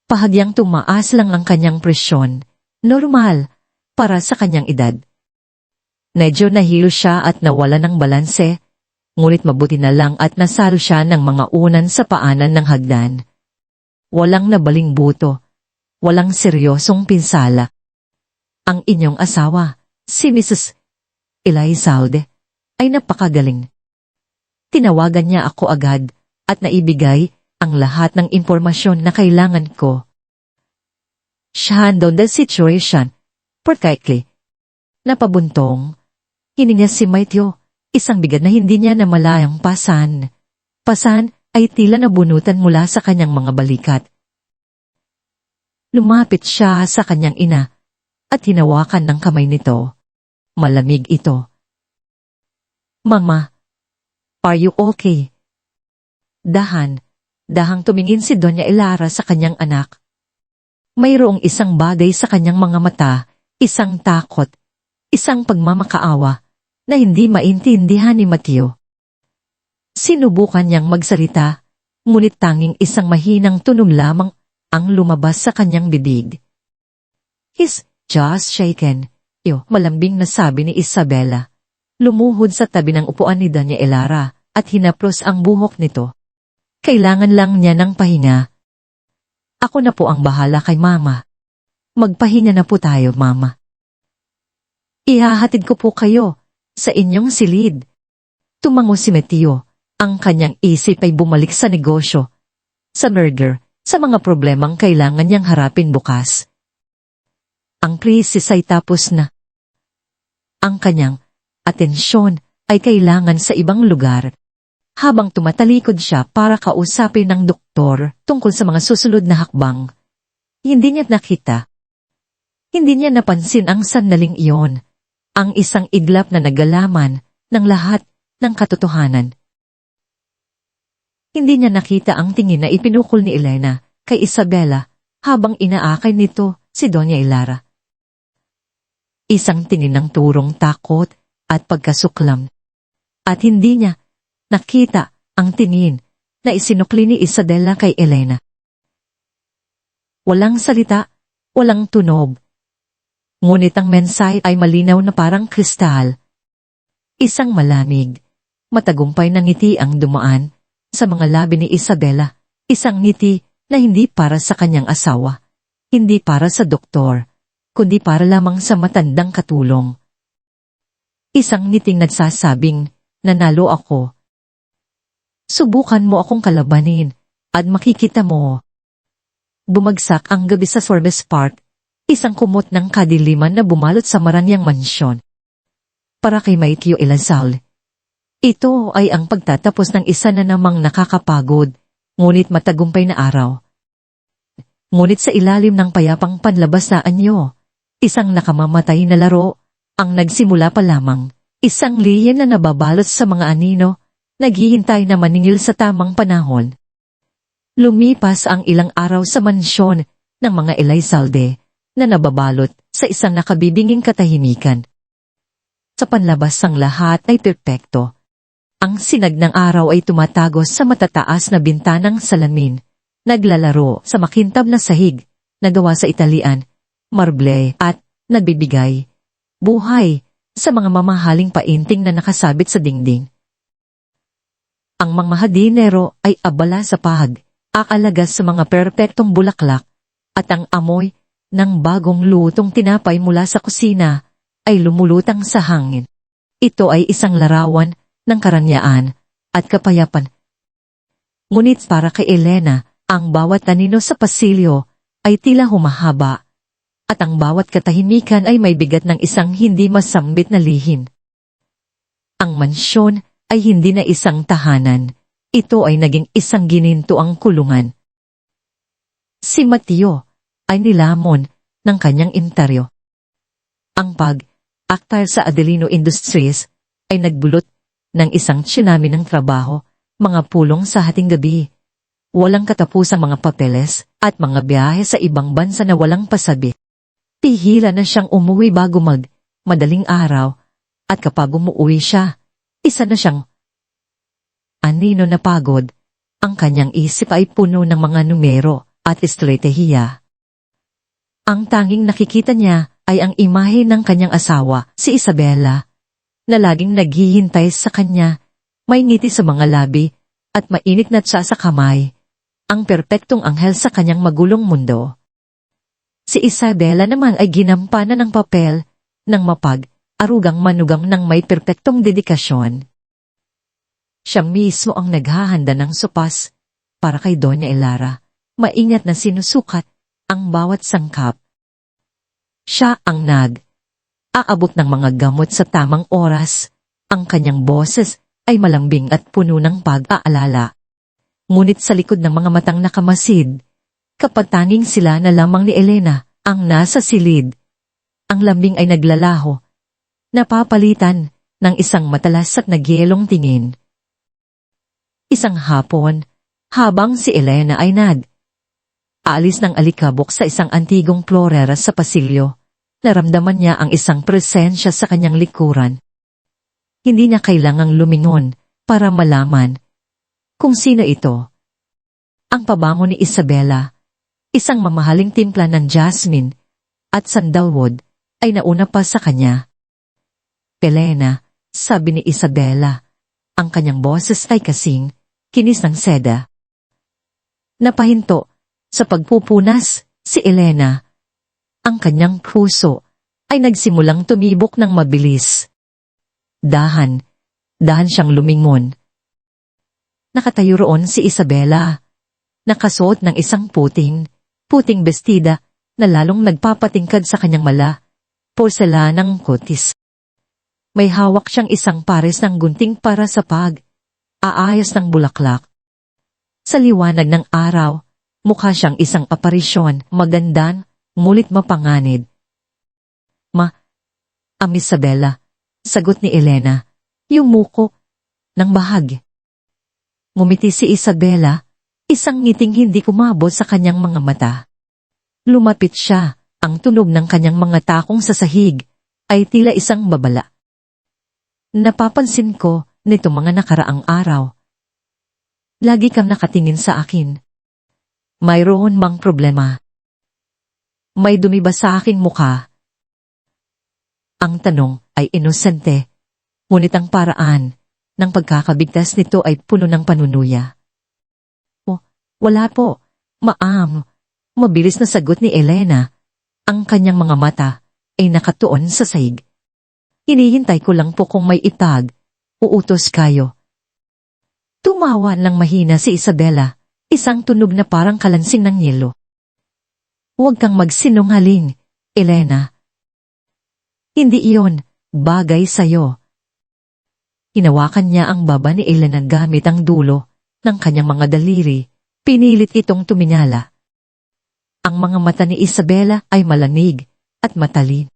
Pahagyang tumaas lang ang kanyang presyon, normal, para sa kanyang edad. Medyo nahilo siya at nawala ng balanse, ngunit mabuti na lang at nasaro siya ng mga unan sa paanan ng hagdan. Walang nabaling buto, walang seryosong pinsala. Ang inyong asawa, si Mrs. Elizalde, ay napakagaling. Tinawagan niya ako agad at naibigay ang lahat ng impormasyon na kailangan ko. She handled the situation perfectly. Napabuntong, hininga si Maityo, isang bigat na hindi niya namalayang pasan. Pasan ay tila nabunutan mula sa kanyang mga balikat. Lumapit siya sa kanyang ina at hinawakan ng kamay nito. Malamig ito. Mama, are you okay? Dahang tumingin si Doña Elara sa kanyang anak. Mayroong isang bagay sa kanyang mga mata, isang takot, isang pagmamakaawa, na hindi maintindihan ni Mateo. Sinubukan niyang magsalita, ngunit tanging isang mahinang tunog lamang ang lumabas sa kanyang bibig. He's just shaken, malambing na sabi ni Isabela. Lumuhod sa tabi ng upuan ni Doña Elara at hinapros ang buhok nito. Kailangan lang niya ng pahinga. Ako na po ang bahala kay Mama. Magpahinga na po tayo, Mama. Ihahatid ko po kayo sa inyong silid. Tumango si Mateo. Ang kanyang isip ay bumalik sa negosyo, sa murder, sa mga problemang kailangan niyang harapin bukas. Ang krisis ay tapos na. Ang kanyang atensyon ay kailangan sa ibang lugar. Habang tumatalikod siya para kausapin ng doktor tungkol sa mga susunod na hakbang, hindi niya nakita. Hindi niya napansin ang sandaling iyon, ang isang iglap na nagalaman ng lahat ng katotohanan. Hindi niya nakita ang tingin na ipinukol ni Elena kay Isabela habang inaakay nito si Doña Elara. Isang tingin ng turong takot at pagkasuklam. At hindi niya nakita ang tingin na isinukli ni Isabela kay Elena. Walang salita, walang tunog. Ngunit ang mensahe ay malinaw na parang kristal. Isang malamig, matagumpay na ngiti ang dumaan sa mga labi ni Isabela, isang ngiti na hindi para sa kanyang asawa, hindi para sa doktor, kundi para lamang sa matandang katulong. Isang ngiting nagsasabing, nanalo ako. Subukan mo akong kalabanin, at makikita mo. Bumagsak ang gabi sa Forbes Park, isang kumot ng kadiliman na bumalot sa Maranyang mansyon. Para kay Maityo Elazal, ito ay ang pagtatapos ng isa na namang nakakapagod, ngunit matagumpay na araw. Ngunit sa ilalim ng payapang panlabas na anyo, isang nakamamatay na laro, ang nagsimula pa lamang, isang liyen na nababalot sa mga anino, naghihintay na maningil sa tamang panahon. Lumipas ang ilang araw sa mansyon ng mga Elizalde na nababalot sa isang nakabibinging katahimikan. Sa panlabas ang lahat ay perpekto. Ang sinag ng araw ay tumatagos sa matataas na bintanang salamin, naglalaro sa makintab na sahig, na gawa sa Italian, marble at nagbibigay buhay sa mga mamahaling painting na nakasabit sa dingding. Ang mga hardinero ay abala sa pahag, aalagas sa mga perpektong bulaklak, at ang amoy ng bagong lutong tinapay mula sa kusina ay lumulutang sa hangin. Ito ay isang larawan ng karangyaan at kapayapan. Ngunit para kay Elena, ang bawat anino sa pasilyo ay tila humahaba, at ang bawat katahimikan ay may bigat ng isang hindi masambit na lihim. Ang mansyon ay hindi na isang tahanan, ito ay naging isang ginintuang kulungan. Si Mateo ay nilamon ng kanyang interior. Ang pag-aktar sa Adelino Industries ay nagbulot ng isang tsunami ng trabaho, mga pulong sa hating gabi, walang katapusang mga papeles, at mga biyahe sa ibang bansa na walang pasabi. Tihila na siyang umuwi bago madaling araw, at kapag umuwi siya, isa na siyang anino na pagod. Ang kanyang isip ay puno ng mga numero at estratehiya. Ang tanging nakikita niya ay ang imahe ng kanyang asawa, si Isabela, na laging naghihintay sa kanya, may ngiti sa mga labi, at mainit na tsa sa kamay, ang perpektong anghel sa kanyang magulong mundo. Si Isabela naman ay ginampanan ng papel ng arugang manugang ng may perpektong dedikasyon. Siya mismo ang naghahanda ng sopas para kay Doña Elara, maingat na sinusukat ang bawat sangkap. Siya ang aabot ng mga gamot sa tamang oras, ang kanyang boses ay malambing at puno ng pag-aalala. Ngunit sa likod ng mga matang nakamasid, kapag tanging sila na lamang ni Elena ang nasa silid, ang lambing ay naglalaho, napapalitan ng isang matalas at nagyelong tingin. Isang hapon, habang si Elena ay aalis ng alikabok sa isang antigong florera sa pasilyo, naramdaman niya ang isang presensya sa kanyang likuran. Hindi niya kailangang lumingon para malaman kung sino ito. Ang pabango ni Isabela, isang mamahaling timpla ng jasmine at sandalwood, ay nauna pa sa kanya. Elena, sabi ni Isabela, ang kanyang boses ay kasing kinis ng seda. Napahinto sa pagpupunas si Elena. Ang kanyang puso ay nagsimulang tumibok ng mabilis. Dahan siyang lumingon. Nakatayo roon si Isabela, nakasuot ng isang puting bestida na lalong nagpapatingkad sa kanyang porselanang kutis. May hawak siyang isang pares ng gunting para sa aayos ng bulaklak. Sa liwanag ng araw, mukha siyang isang aparisyon, magandang, ngunit mapanganib. Isabela, sagot ni Elena, yumuko ng bahag. Ngumiti si Isabela, isang ngiting hindi kumabot sa kanyang mga mata. Lumapit siya, ang tunog ng kanyang mga takong sa sahig ay tila isang babala. Napapansin ko nito mga nakaraang araw. Lagi kang nakatingin sa akin. Mayroon bang problema? May dumi ba sa aking mukha? Ang tanong ay inosente, ngunit ang paraan ng pagkakabigtas nito ay puno ng panunuya. Wala po, ma'am. Mabilis na sagot ni Elena. Ang kanyang mga mata ay nakatuon sa sahig. Hinihintay ko lang po kung may uutos kayo. Tumawa ng mahina si Isabela, isang tunog na parang kalansing ng yelo. Huwag kang magsinungaling, Elena. Hindi iyon bagay sa'yo. Hinawakan niya ang baba ni Elena gamit ang dulo ng kanyang mga daliri. Pinilit itong tuminyala. Ang mga mata ni Isabela ay malamig at matalin.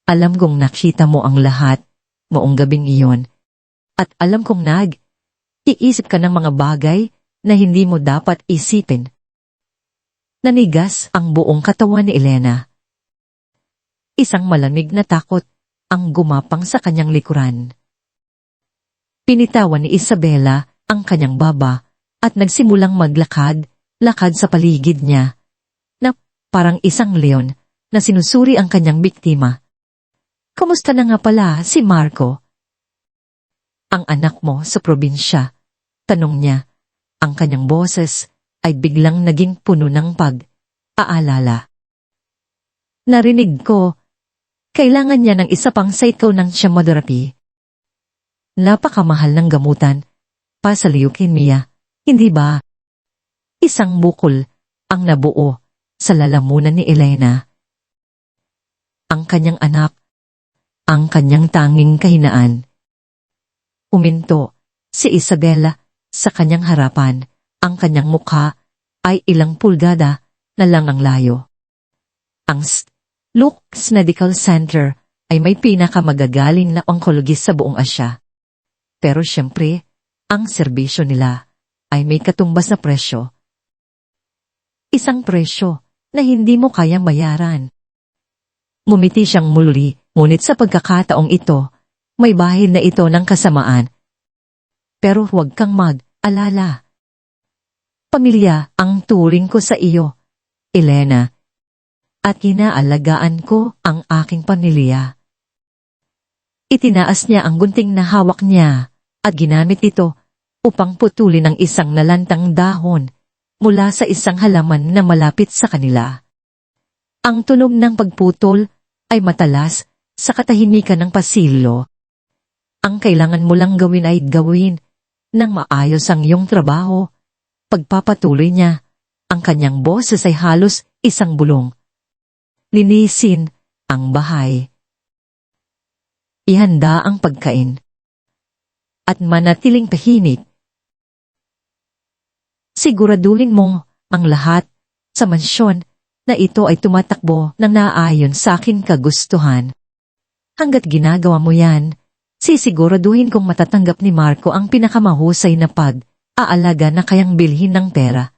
Alam kong nakita mo ang lahat noong gabing iyon. At alam kong iisip ka ng mga bagay na hindi mo dapat isipin. Nanigas ang buong katawan ni Elena. Isang malamig na takot ang gumapang sa kanyang likuran. Pinitawan ni Isabela ang kanyang baba at nagsimulang lakad sa paligid niya, na parang isang leon na sinusuri ang kanyang biktima. Kamusta na nga pala si Marco? Ang anak mo sa probinsya, tanong niya. Ang kanyang boses ay biglang naging puno ng pag-aalala. Narinig ko Kailangan niya ng isa pang cycle ng chemotherapy. Napakamahal ng gamutan pa sa leukemia, hindi ba? Isang bukol ang nabuo sa lalamunan ni Elena. Ang kanyang anak, ang kanyang tanging kahinaan. Uminto si Isabela sa kanyang harapan, ang kanyang mukha ay ilang pulgada na lang ang layo. Ang Luke's Medical Center ay may pinakamagagaling na oncologist sa buong Asya. Pero siyempre, ang serbisyo nila ay may katumbas na presyo. Isang presyo na hindi mo kayang bayaran. Ngumiti siyang muli, ngunit sa pagkakataong ito, may bahid na ito ng kasamaan. Pero huwag kang mag-alala. Pamilya ang turing ko sa iyo, Elena. At kinaalagaan ko ang aking pamilya. Itinaas niya ang gunting na hawak niya at ginamit ito upang putulin ang isang nalantang dahon mula sa isang halaman na malapit sa kanila. Ang tunog ng pagputol ay matalas sa katahimikan ng pasilyo. Ang kailangan mo lang gawin ay gawin nang maayos ang iyong trabaho. Pagpapatuloy niya, ang kanyang boses ay halos isang bulong. Linisin ang bahay. Ihanda ang pagkain. At manatiling tahimik. Siguraduhin mo ang lahat sa mansyon na ito ay tumatakbo ng naaayon sa aking kagustuhan. Hanggat ginagawa mo yan, sisiguraduhin kong matatanggap ni Marco ang pinakamahusay na pag-aalaga na kayang bilhin ng pera.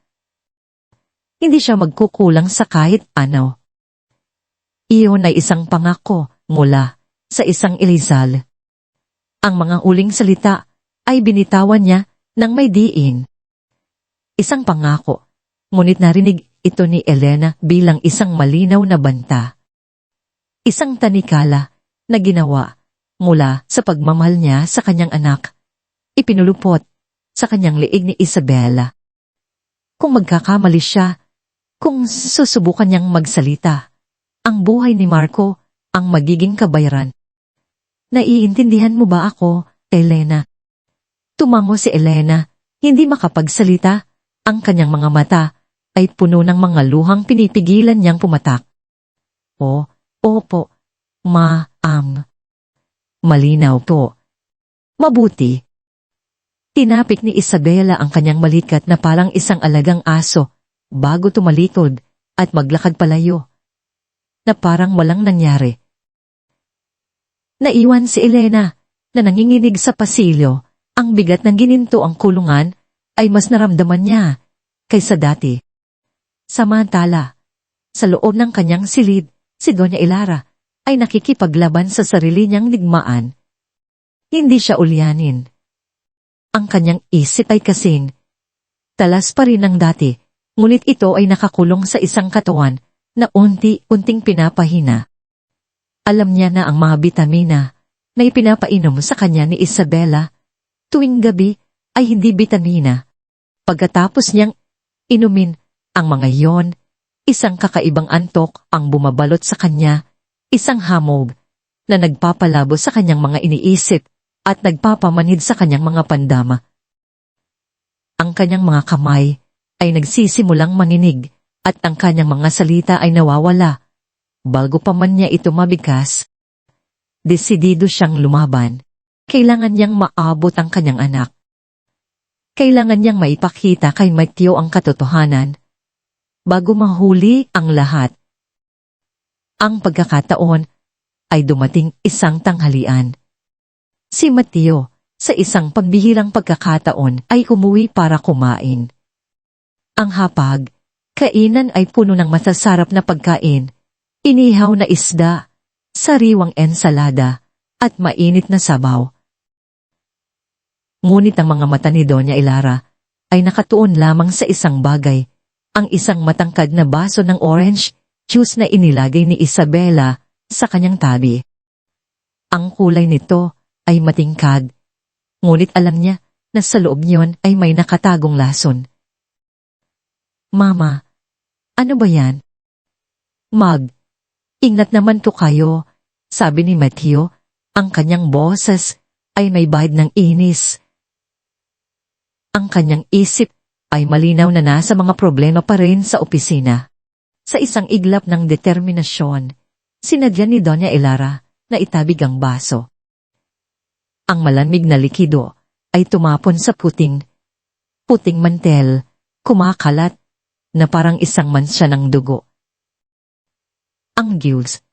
Hindi siya magkukulang sa kahit ano. Iyon ay isang pangako mula sa isang Elizal. Ang mga uling salita ay binitawan niya ng may diin. Isang pangako, ngunit narinig ito ni Elena bilang isang malinaw na banta. Isang tanikala na ginawa mula sa pagmamahal niya sa kanyang anak, ipinulupot sa kanyang liig ni Isabela. Kung magkakamali siya, kung susubukan niyang magsalita, ang buhay ni Marco ang magiging kabayaran. Naiintindihan mo ba ako, Elena? Tumango si Elena, hindi makapagsalita, ang kanyang mga mata ay puno ng mga luhang pinipigilan niyang pumatak. Opo, ma'am. Malinaw po. Mabuti. Tinapik ni Isabela ang kanyang malikat na parang isang alagang aso bago tumalikod at maglakad palayo. Na parang walang nangyari. Naiwan si Elena na nanginginig sa pasilyo. Ang bigat ng gininto ang kulungan ay mas naramdaman niya kaysa dati. Samantala, sa loob ng kanyang silid, si Doña Ilara ay nakikipaglaban sa sarili niyang digmaan. Hindi siya ulyanin. Ang kanyang isip ay kasing talas pa rin ng dati, ngunit ito ay nakakulong sa isang katawan na unti-unting pinapahina. Alam niya na ang mga bitamina na ipinapainom sa kanya ni Isabela tuwing gabi ay hindi bitamina. Pagkatapos niyang inumin ang mga iyon, isang kakaibang antok ang bumabalot sa kanya, isang hamog na nagpapalabo sa kanyang mga iniisip at nagpapamanhid sa kanyang mga pandama. Ang kanyang mga kamay ay nagsisimulang manginig at ang kanyang mga salita ay nawawala. Bago pa man niya ito mabigas, desidido siyang lumaban. Kailangan niyang maabot ang kanyang anak. Kailangan niyang maipakita kay Matthew ang katotohanan. Bago mahuli ang lahat. Ang pagkakataon ay dumating isang tanghalian. Si Matthew, sa isang pambihirang pagkakataon ay umuwi para kumain. Ang hapag, kainan ay puno ng masasarap na pagkain, inihaw na isda, sariwang ensalada, at mainit na sabaw. Ngunit ang mga mata ni Doña Ilara ay nakatuon lamang sa isang bagay, ang isang matangkad na baso ng orange juice na inilagay ni Isabela sa kanyang tabi. Ang kulay nito ay matingkad, ngunit alam niya na sa loob niyon ay may nakatagong lason. Mama, ano ba yan? Ingat naman to kayo, Sabi ni Matthew, ang kanyang boses ay may bahid ng inis. Ang kanyang isip ay malinaw na nasa mga problema pa rin sa opisina. Sa isang iglap ng determinasyon, sinadya ni Doña Elara na itabig ang baso. Ang malamig na likido ay tumapon sa puting mantel, kumakalat, na parang isang mansya ng dugo. Ang Diyos.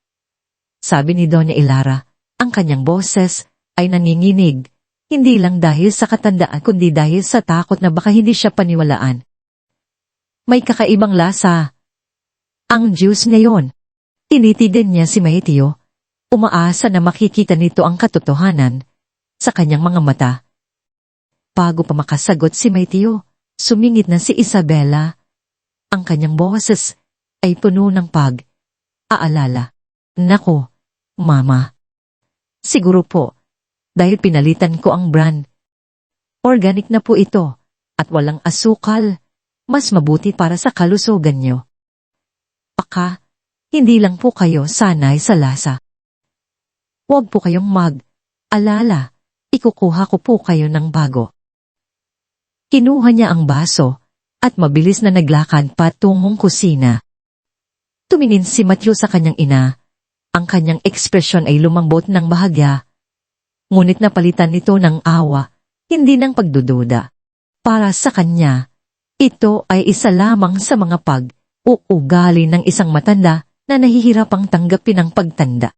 Sabi ni Doña Elara, ang kanyang boses ay nanginginig, hindi lang dahil sa katandaan kundi dahil sa takot na baka hindi siya paniwalaan. May kakaibang lasa. Ang Diyos ngayon. Tinitigan niya si Matthew, umaasa na makikita nito ang katotohanan sa kanyang mga mata. Bago pa makasagot si Matthew, sumingit na si Isabela. Ang kanyang boses ay puno ng pag-aalala. Nako, Mama. Siguro po, dahil pinalitan ko ang brand. Organic na po ito, at walang asukal. Mas mabuti para sa kalusugan niyo. Baka, hindi lang po kayo sanay sa lasa. Huwag po kayong mag-alala, ikukuha ko po kayo ng bago. Kinuha niya ang baso, at mabilis na naglakad patungong kusina. Tumingin si Matthew sa kanyang ina. Ang kanyang ekspresyon ay lumambot ng bahagya. Ngunit napalitan nito ng awa, hindi ng pagdududa. Para sa kanya, ito ay isa lamang sa mga pag-uugali ng isang matanda na nahihirapang tanggapin ang pagtanda.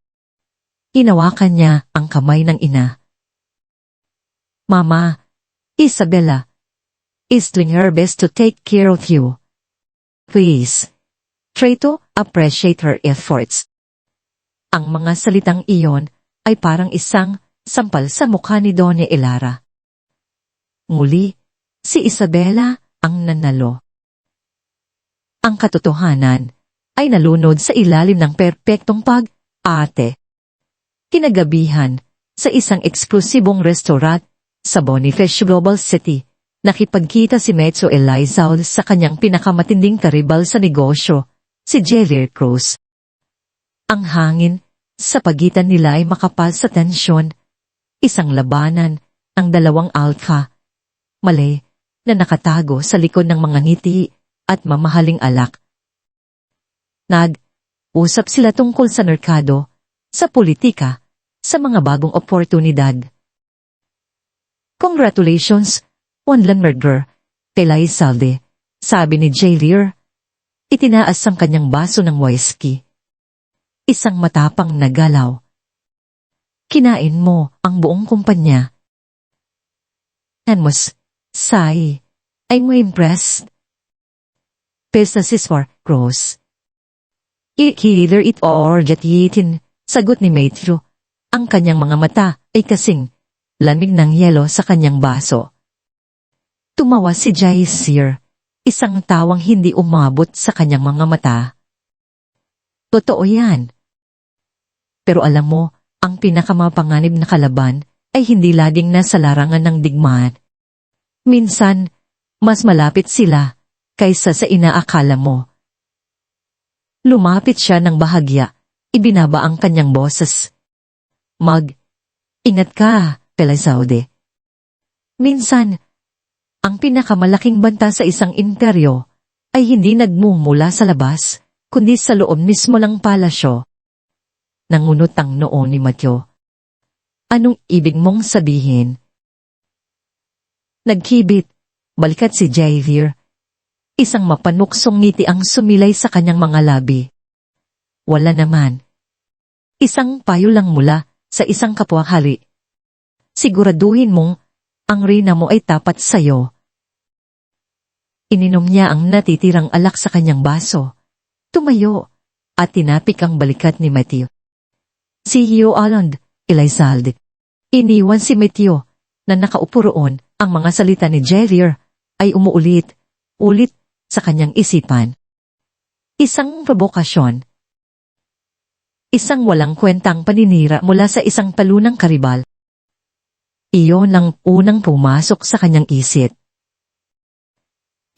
Hinawakan niya ang kamay ng ina. Mama, Isabela, is doing her best to take care of you. Please, try to appreciate her efforts. Ang mga salitang iyon ay parang isang sampal sa mukha ni Doña Elara. Muli, si Isabela ang nanalo. Ang katotohanan ay nalunod sa ilalim ng perpektong pag-ate. Kinagabihan, sa isang eksklusibong restaurant sa Bonifacio Global City, nakipagkita si Metso Elizal sa kanyang pinakamatinding karibal sa negosyo, si Javier Cruz. Ang hangin sa pagitan nila ay makapal sa tensyon, isang labanan, ang dalawang alka, Malay, na nakatago sa likod ng mga ngiti at mamahaling alak. Nag-usap sila tungkol sa merkado, sa politika, sa mga bagong oportunidad. Congratulations, Juan Lanmerger, kay Laisalde, sabi ni Javier. Itinaas ang kanyang baso ng whiskey. Isang matapang na galaw. Kinain mo ang buong kumpanya. Anmos, Sai, I'm impressed. Pestasis for Rose. Either it or just eatin, sagot ni Matthew. Ang kanyang mga mata ay kasing lamig ng yelo sa kanyang baso. Tumawa si Jaisir, isang tawang hindi umabot sa kanyang mga mata. Totoo yan. Pero alam mo, ang pinakamapanganib na kalaban ay hindi laging nasa larangan ng digmaan. Minsan, mas malapit sila kaysa sa inaakala mo. Lumapit siya ng bahagya, ibinaba ang kanyang boses. Ingat ka, Pelazaude. Minsan, ang pinakamalaking banta sa isang imperyo ay hindi nagmumula sa labas, kundi sa loob mismo ng palasyo. Nangunot ang noo ni Matthew. Anong ibig mong sabihin? Nagkibit, balikat si Javier. Isang mapanuksong ngiti ang sumilay sa kanyang mga labi. Wala naman. Isang payo lang mula sa isang kapwa-hari. Siguraduhin mong ang rina mo ay tapat sa'yo. Ininom niya ang natitirang alak sa kanyang baso. Tumayo at tinapik ang balikat ni Matthew. Si Hugh Alland, Elizalde. Iniwan si Matthew na nakaupo roon. Ang mga salita ni Javier ay umuulit sa kanyang isipan. Isang provokasyon. Isang walang kwentang paninira mula sa isang talunang karibal. Iyon ang unang pumasok sa kanyang isip.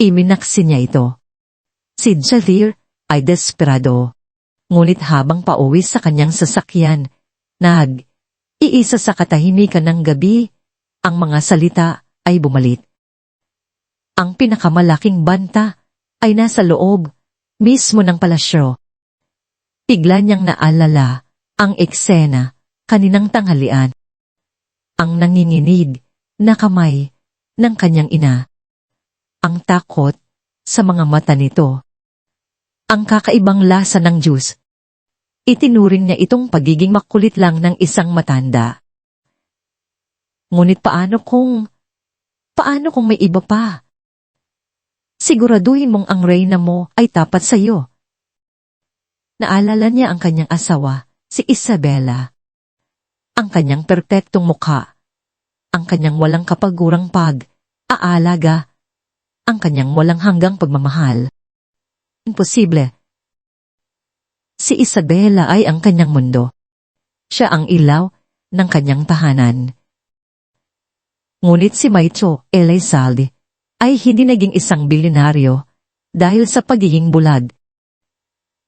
Iminaksi niya ito. Si Javier ay desperado. Ngunit habang pauwi sa kanyang sasakyan, Iisa sa katahimikan ng gabi, ang mga salita ay bumalit. Ang pinakamalaking banta ay nasa loob mismo ng palasyo. Bigla niyang naalala ang eksena kaninang tanghalian. Ang nanginginig na kamay ng kanyang ina. Ang takot sa mga mata nito. Ang kakaibang lasa ng juice. Itinuring niya itong pagiging makulit lang ng isang matanda. Ngunit paano kung may iba pa? Siguraduhin mong ang reyna mo ay tapat sa iyo. Naalala niya ang kanyang asawa, si Isabela. Ang kanyang perpektong mukha. Ang kanyang walang kapagurang pag-aalaga. Ang kanyang walang hanggang pagmamahal. Imposible. Si Isabela ay ang kanyang mundo. Siya ang ilaw ng kanyang tahanan. Ngunit si Maicho Elizalde ay hindi naging isang bilyonaryo dahil sa pagiging bulag.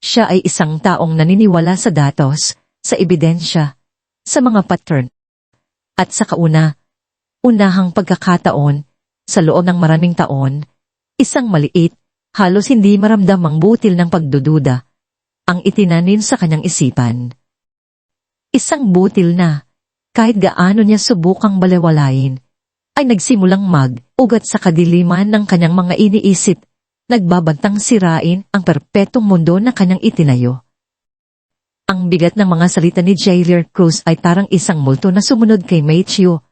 Siya ay isang taong naniniwala sa datos, sa ebidensya, sa mga pattern, at sa unahang pagkakataon, sa loob ng maraming taon, isang maliit, halos hindi maramdamang butil ng pagdududa, ang itinanim sa kanyang isipan. Isang butil na, kahit gaano niya subukang balewalain, ay nagsimulang mag-ugat sa kadiliman ng kanyang mga iniisip, nagbabantang sirain ang perpetong mundo na kanyang itinayo. Ang bigat ng mga salita ni Jailier Cruz ay parang isang multo na sumunod kay Maicho,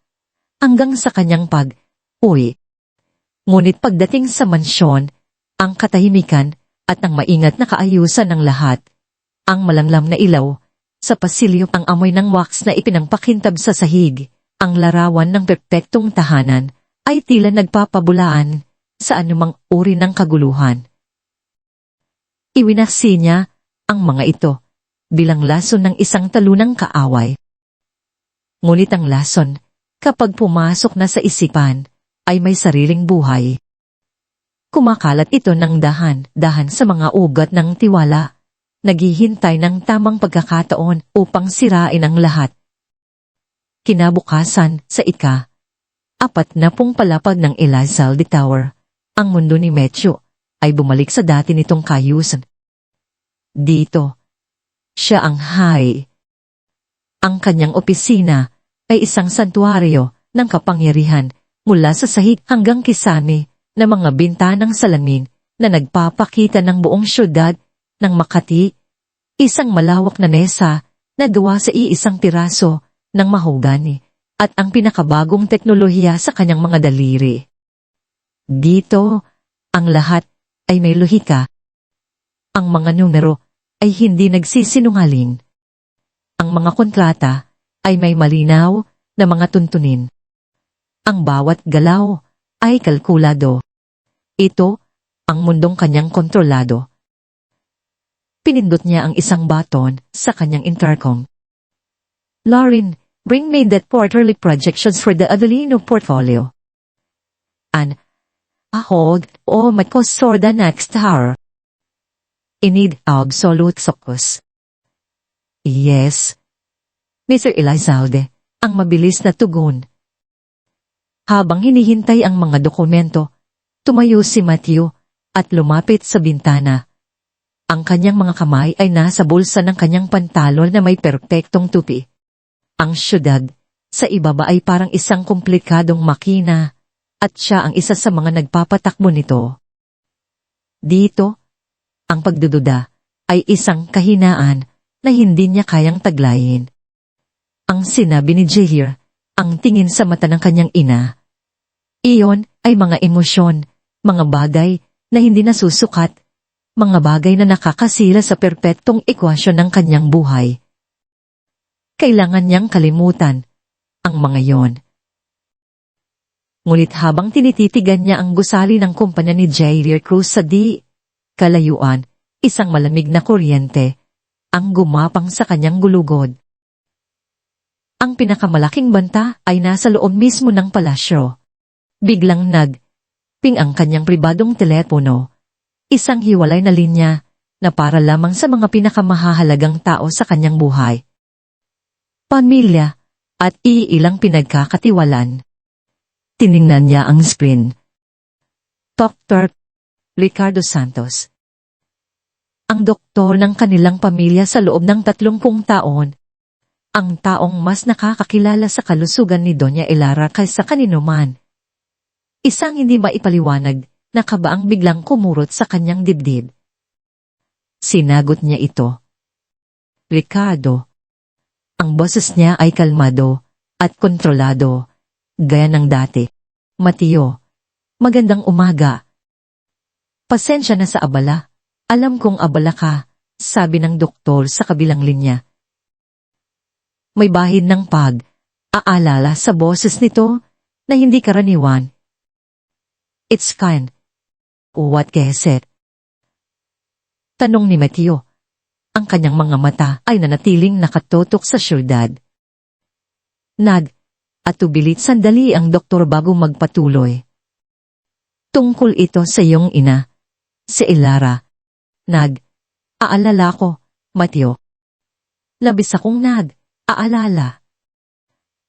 hanggang sa kanyang pag-uwi. Ngunit pagdating sa mansyon, ang katahimikan at ang maingat na kaayusan ng lahat, ang malanglam na ilaw, sa pasilyo ang amoy ng wax na ipinangpakintab sa sahig, ang larawan ng perpektong tahanan, ay tila nagpapabulaan sa anumang uri ng kaguluhan. Iwinasi niya ang mga ito bilang lason ng isang talunang kaaway. Ngunit ang lason, kapag pumasok na sa isipan, ay may sariling buhay. Kumakalat ito ng dahan-dahan sa mga ugat ng tiwala, naghihintay ng tamang pagkakataon upang sirain ang lahat. Kinabukasan sa ika-40 palapag ng Elizalde Tower, ang mundo ni Maicho ay bumalik sa dati nitong kaayusan. Dito, siya ang hay. Ang kanyang opisina ay isang santuaryo ng kapangyarihan mula sa sahig hanggang kisame na mga bintanang salamin na nagpapakita ng buong syudad ng Makati, isang malawak na mesa na gawa sa iisang piraso ng mahogani at ang pinakabagong teknolohiya sa kanyang mga daliri. Dito, ang lahat ay may lohika. Ang mga numero ay hindi nagsisinungaling. Ang mga kontrata ay may malinaw na mga tuntunin. Ang bawat galaw ay kalkulado. Ito ang mundong kanyang kontrolado. Pinindot niya ang isang baton sa kanyang intercom. Lauren, bring me that quarterly projections for the Adelino portfolio. And, hold, my costs for the next hour. I need absolute focus. Yes. Mr. Elizalde, ang mabilis na tugon. Habang hinihintay ang mga dokumento, tumayo si Matthew at lumapit sa bintana. Ang kanyang mga kamay ay nasa bulsa ng kanyang pantalon na may perpektong tupi. Ang syudad, sa ibaba ay parang isang komplikadong makina, at siya ang isa sa mga nagpapatakbo nito. Dito, ang pagdududa ay isang kahinaan na hindi niya kayang taglayin. Ang sinabi ni Jailier, ang tingin sa mata ng kanyang ina. Iyon ay mga emosyon, mga bagay na hindi nasusukat, mga bagay na nakakasila sa perpektong ekwasyon ng kanyang buhay. Kailangan niyang kalimutan ang mga yon. Ngunit habang tinititigan niya ang gusali ng kumpanya ni Jailier Cruz sa kalayuan, isang malamig na kuryente ang gumapang sa kanyang gulugod. Ang pinakamalaking banta ay nasa loob mismo ng palasyo. Biglang ping ang kanyang pribadong telepono, isang hiwalay na linya na para lamang sa mga pinakamahahalagang tao sa kanyang buhay. pamilya, at iilang pinagkakatiwalan. Tiningnan niya ang screen. Dr. Ricardo Santos. Ang doktor ng kanilang pamilya sa loob ng 30 taon. Ang taong mas nakakakilala sa kalusugan ni Doña Elara kaysa kanino man. Isang hindi maipaliwanag na kabaang biglang kumurot sa kanyang dibdib. Sinagot niya ito. Ricardo. Ang boses niya ay kalmado at kontrolado, gaya ng dati. Mateo, magandang umaga. Pasensya na sa abala. Alam kong abala ka, sabi ng doktor sa kabilang linya. May bahid ng pag-aalala sa boses nito na hindi karaniwan. It's fine. What is it? Tanong ni Mateo. Ang kanyang mga mata ay nanatiling nakatutok sa syudad. Atubilit sandali ang doktor bago magpatuloy. Tungkol ito sa iyong ina, si Elara. Aalala ko, Mateo. Labis akong aalala.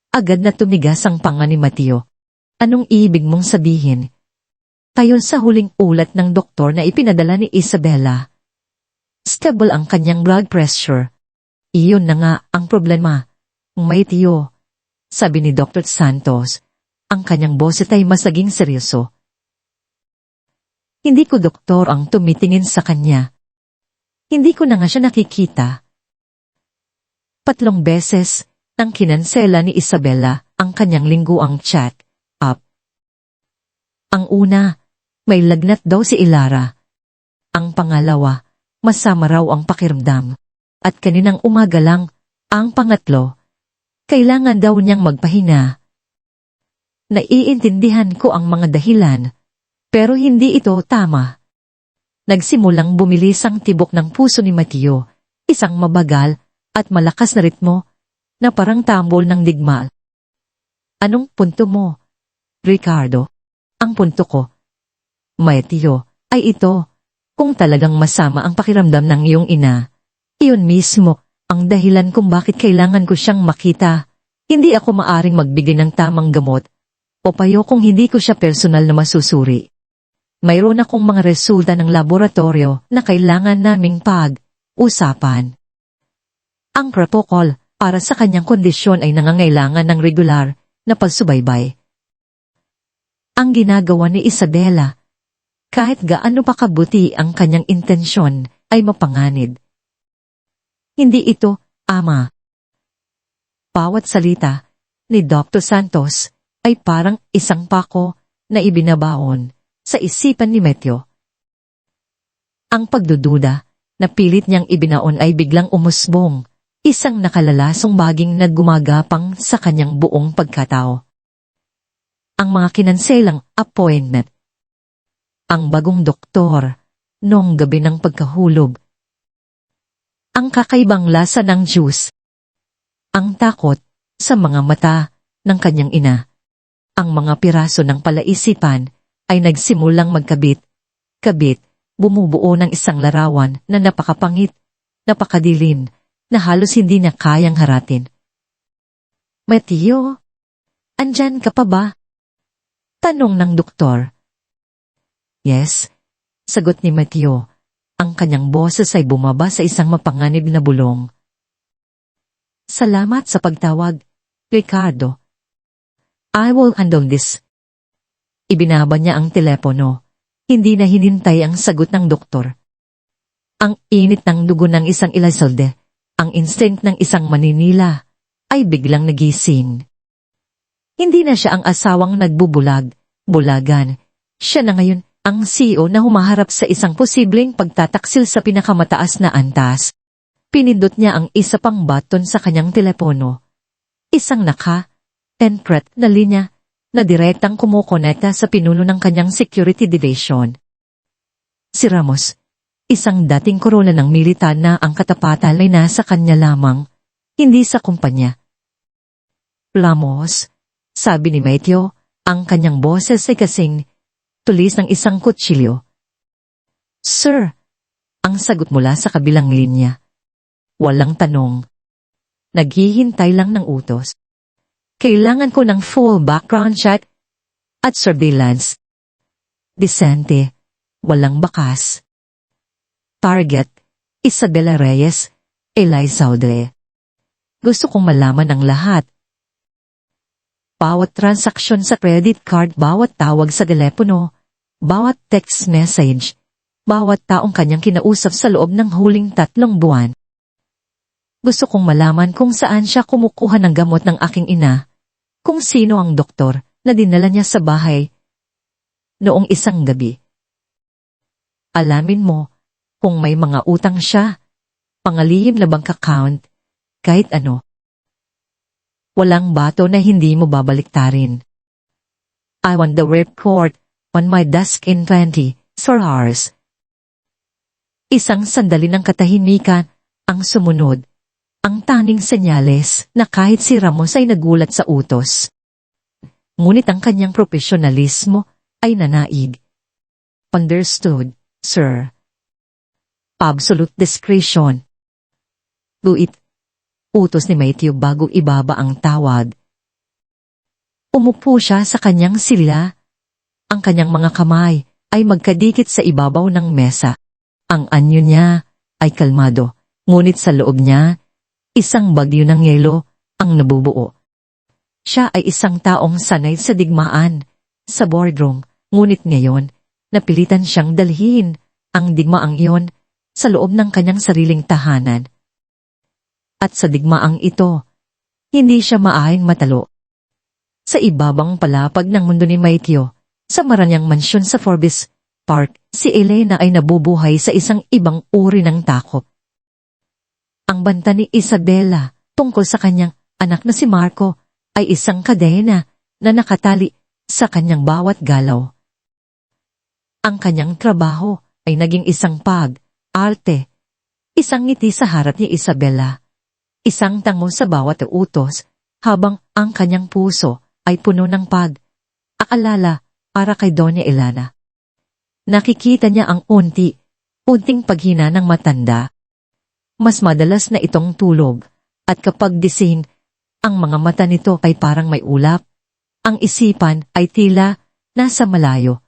Agad na tumigas ang panga ni Mateo. Anong ibig mong sabihin? Tayon sa huling ulat ng doktor na ipinadala ni Isabela. Stable ang kanyang blood pressure. Iyon na nga ang problema. Mateo, sabi ni Dr. Santos, ang kanyang boses ay masaging seryoso. Hindi ko doktor ang tumitingin sa kanya. Hindi ko na nga siya nakikita. 3 beses nang kinansela ni Isabela ang kanyang lingguang check-up. Ang una, may lagnat daw si Elara. Ang pangalawa, masama raw ang pakiramdam. At kaninang umaga lang, ang pangatlo, kailangan daw niyang magpahinga. Naiintindihan ko ang mga dahilan, pero hindi ito tama. Nagsimulang bumilis ang tibok ng puso ni Mateo, isang mabagal at malakas na ritmo na parang tambol ng digmal. Anong punto mo, Ricardo? Ang punto ko, Mateo, ay ito. Kung talagang masama ang pakiramdam ng iyong ina, iyon mismo ang dahilan kung bakit kailangan ko siyang makita. Hindi ako maaring magbigay ng tamang gamot o payo kung hindi ko siya personal na masusuri. Mayroon akong mga resulta ng laboratorio na kailangan naming pag-usapan. Ang protocol para sa kanyang kondisyon ay nangangailangan ng regular na pagsubaybay. Ang ginagawa ni Isabela, kahit gaano pa kabuti ang kanyang intensyon, ay mapanganib. Hindi ito, Ama. Bawat salita ni Dr. Santos ay parang isang pako na ibinabaon sa isipan ni Mateo. Ang pagdududa na pilit niyang ibinaon ay biglang umusbong, isang nakalalasong baging na gumagapang sa kanyang buong pagkatao. Ang mga kinanselang appointment. Ang bagong doktor, noong gabi ng pagkahulog. Ang kakaibang lasa ng juice. Ang takot sa mga mata ng kanyang ina. Ang mga piraso ng palaisipan ay nagsimulang magkabit, bumubuo ng isang larawan na napakapangit, napakadilim, na halos hindi na kayang haratin. Mateo, andyan ka pa ba? Tanong ng doktor. Yes, sagot ni Mateo. Ang kanyang boses ay bumaba sa isang mapanganib na bulong. Salamat sa pagtawag, Ricardo. I will handle this. Ibinaba niya ang telepono. Hindi na hinintay ang sagot ng doktor. Ang init ng dugo ng isang Elizalde, ang instinct ng isang Maninila, ay biglang nagising. Hindi na siya ang asawang bulagan. Siya na ngayon ang CEO na humaharap sa isang posibleng pagtataksil sa pinakamataas na antas. Pinindot niya ang isa pang button sa kanyang telepono. Isang naka-encrypt na linya na direktang kumukonekta sa pinuno ng kanyang security division. Si Ramos, isang dating korona ng militar na ang katapatan ay nasa kanya lamang, hindi sa kumpanya. Ramos, sabi ni Mateo, ang kanyang boses ay kasing tulis ng isang kutsilyo. Sir, ang sagot mula sa kabilang linya. Walang tanong. Naghihintay lang ng utos. Kailangan ko ng full background check at surveillance. Disente, walang bakas. Target, Isabela Reyes, Elizalde. Gusto kong malaman ang lahat. Bawat transaksyon sa credit card, bawat tawag sa telepono, bawat text message, bawat taong kanyang kinausap sa loob ng huling 3 buwan. Gusto kong malaman kung saan siya kumukuha ng gamot ng aking ina, kung sino ang doktor na dinala niya sa bahay noong isang gabi. Alamin mo kung may mga utang siya, pangalihim na bank account, kahit ano. Walang bato na hindi mo babaliktarin. I want the report on my desk in 24 hours. Isang sandali ng katahimikan ang sumunod, ang tanging senyales na kahit si Ramos ay nagulat sa utos. Ngunit ang kanyang profesionalismo ay nanaig. Understood, sir. Absolute discretion. Guit. Utos ni Matthew bago ibaba ang tawag. Umupo siya sa kanyang silya. Ang kanyang mga kamay ay magkadikit sa ibabaw ng mesa. Ang anyo niya ay kalmado, ngunit sa loob niya, isang bagyo ng yelo ang nabubuo. Siya ay isang taong sanay sa digmaan, sa boardroom, ngunit ngayon, napilitan siyang dalhin ang digmaang iyon sa loob ng kanyang sariling tahanan. At sa digmaang ito, hindi siya maahing matalo. Sa ibabang palapag ng mundo ni Matthew, sa maranyang mansyon sa Forbes Park, si Elena ay nabubuhay sa isang ibang uri ng takot. Ang banta ni Isabela tungkol sa kanyang anak na si Marco ay isang kadena na nakatali sa kanyang bawat galaw. Ang kanyang trabaho ay naging isang pag-arte, isang ngiti sa harap ni Isabela. Isang tango sa bawat utos, habang ang kanyang puso ay puno ng pag-aalala para kay Doña Elena. Nakikita niya ang unting paghina ng matanda. Mas madalas na itong tulog, at kapag gising, ang mga mata nito ay parang may ulap. Ang isipan ay tila nasa malayo.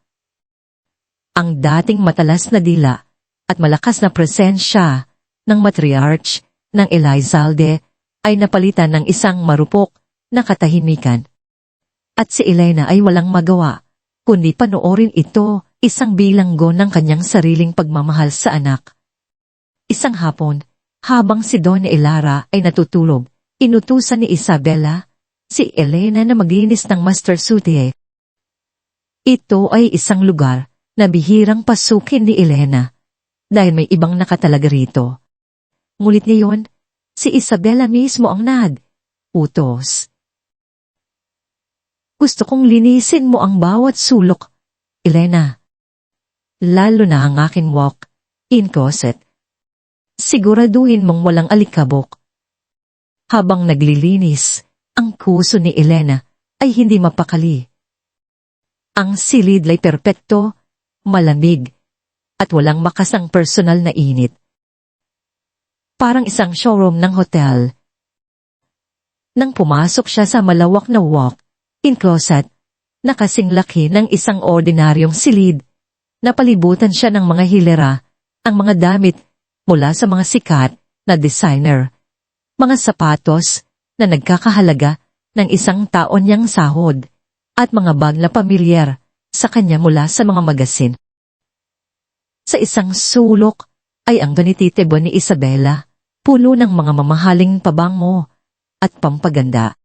Ang dating matalas na dila at malakas na presensya ng matriarch ng Elizalde ay napalitan ng isang marupok na katahimikan. At si Elena ay walang magawa, kundi panoorin ito, isang bilanggo ng kanyang sariling pagmamahal sa anak. Isang hapon, habang si Doña Elara ay natutulog, inutusan ni Isabela si Elena na maglinis ng master suite. Ito ay isang lugar na bihirang pasukin ni Elena dahil may ibang nakatalaga rito. Ngunit ngayon, si Isabela mismo ang utos. Gusto kong linisin mo ang bawat sulok, Elena. Lalo na ang aking walk-in closet. Siguraduhin mong walang alikabok. Habang naglilinis, ang kuso ni Elena ay hindi mapakali. Ang silid ay perpekto, malamig, at walang makasang personal na init. Parang isang showroom ng hotel. Nang pumasok siya sa malawak na walk-in closet, na kasing laki ng isang ordinaryong silid, napalibutan siya ng mga hilera, ang mga damit mula sa mga sikat na designer, mga sapatos na nagkakahalaga ng isang taon niyang sahod, at mga bag na pamilyar sa kanya mula sa mga magasin. Sa isang sulok ay ang ganititebo ni Isabela, puno ng mga mamahaling pabango at pampaganda.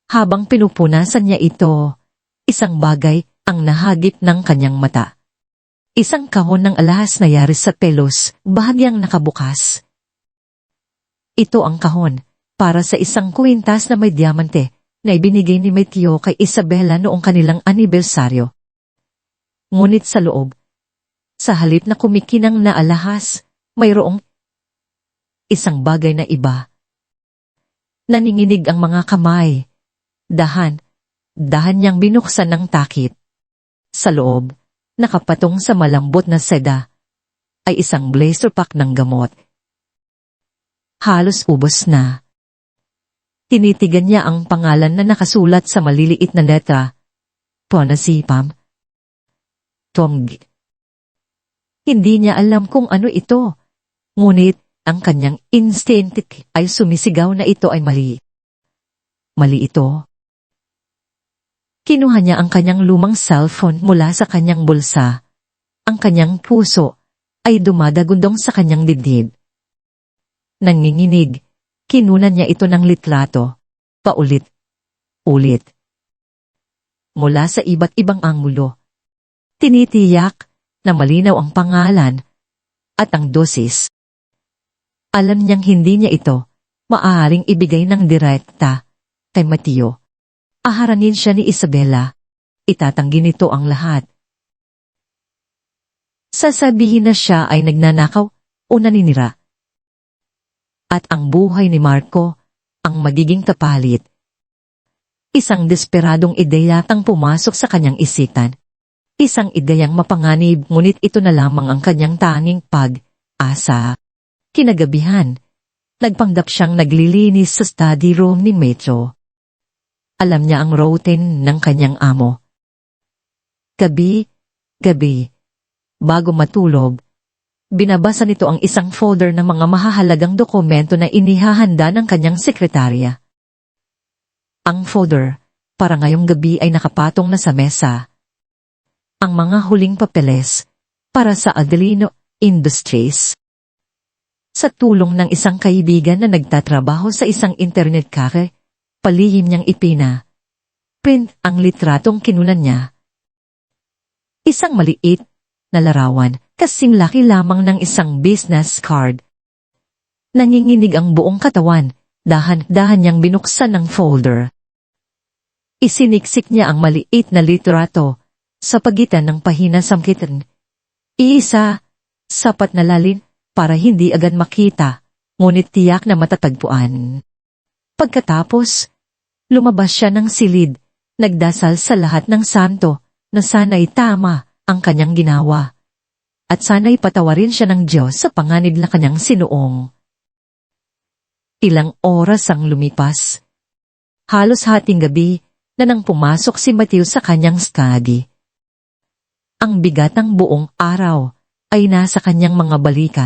Habang pinupunasan niya ito, isang bagay ang nahagip ng kanyang mata. Isang kahon ng alahas na yaris sa pelos, bahagyang nakabukas. Ito ang kahon para sa isang kwintas na may diamante na ibinigay ni Matthew kay Isabela noong kanilang anibersaryo. Ngunit sa loob, sa halip na kumikinang na alahas, mayroong isang bagay na iba. Naninginig ang mga kamay. Dahan niyang binuksan ng takip. Sa loob, nakapatong sa malambot na seda, ay isang blaster pack ng gamot. Halos ubos na. Tinitigan niya ang pangalan na nakasulat sa maliliit na letra. Ponasipam. Tong. Hindi niya alam kung ano ito. Ngunit, ang kanyang instinct ay sumisigaw na ito ay mali. Mali ito. Kinuha niya ang kanyang lumang cellphone mula sa kanyang bulsa. Ang kanyang puso ay dumadagundong sa kanyang dibdib. Nanginginig, kinunan niya ito ng litrato, paulit-ulit. Mula sa iba't ibang anggulo. Tinitiyak na malinaw ang pangalan at ang dosis. Alam niyang hindi niya ito maaaring ibigay ng direkta kay Mateo. Aharangin siya ni Isabela. Itatanggi nito ang lahat. Sasabihin na siya ay nagnanakaw o naninira. At ang buhay ni Marco ang magiging kapalit. Isang desperadong ideya ang pumasok sa kanyang isipan. Isang ideyang mapanganib ngunit ito na lamang ang kanyang tanging pag-asa. Kinagabihan, nagpanggap siyang naglilinis sa study room ni Metro. Alam niya ang routine ng kanyang amo. Gabi, bago matulog, binabasa nito ang isang folder ng mga mahahalagang dokumento na inihahanda ng kanyang sekretarya. Ang folder, para ngayong gabi ay nakapatong na sa mesa. Ang mga huling papeles, para sa Adelino Industries. Sa tulong ng isang kaibigan na nagtatrabaho sa isang internet cafe, palihim niyang print ang litratong kinunan niya. Isang maliit na larawan, kasing laki lamang ng isang business card. Nanginginig ang buong katawan, dahan-dahan niyang binuksan ng folder. Isiniksik niya ang maliit na litrato sa pagitan ng pahina samkitan. Iisa, sapat na lalim para hindi agad makita, ngunit tiyak na matatagpuan. Pagkatapos, lumabas siya ng silid, nagdasal sa lahat ng santo na sana'y tama ang kanyang ginawa. At sana'y patawarin siya ng Diyos sa panganib na kanyang sinuong. Ilang oras ang lumipas. Halos hating gabi na nang pumasok si Mateo sa kanyang study. Ang bigat ng buong araw ay nasa kanyang mga balika.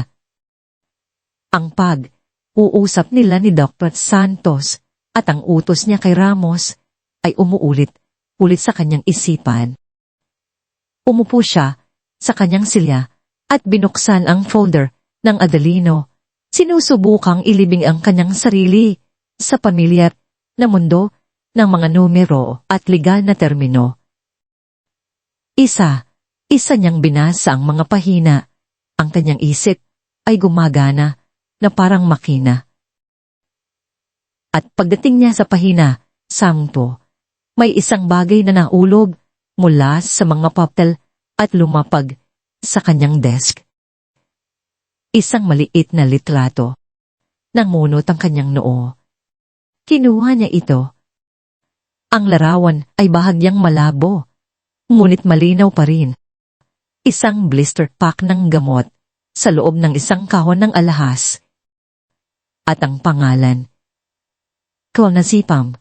Ang pag-uusap nila ni Dr. Santos at ang utos niya kay Ramos ay umuulit-ulit sa kanyang isipan. Umupo siya sa kanyang silya at binuksan ang folder ng Adelino. Sinusubukang ilibing ang kanyang sarili sa pamilyar na mundo ng mga numero at legal na termino. Isa niyang binasa ang mga pahina. Ang kanyang isip ay gumagana na parang makina. At pagdating niya sa pahina, 10, may isang bagay na nahulog mula sa mga papel at lumapag sa kanyang desk. Isang maliit na litrato. Namunot ang kanyang noo. Kinuha niya ito. Ang larawan ay bahagyang malabo, ngunit malinaw pa rin. Isang blister pack ng gamot sa loob ng isang kahon ng alahas. At ang pangalan, Clonazepam.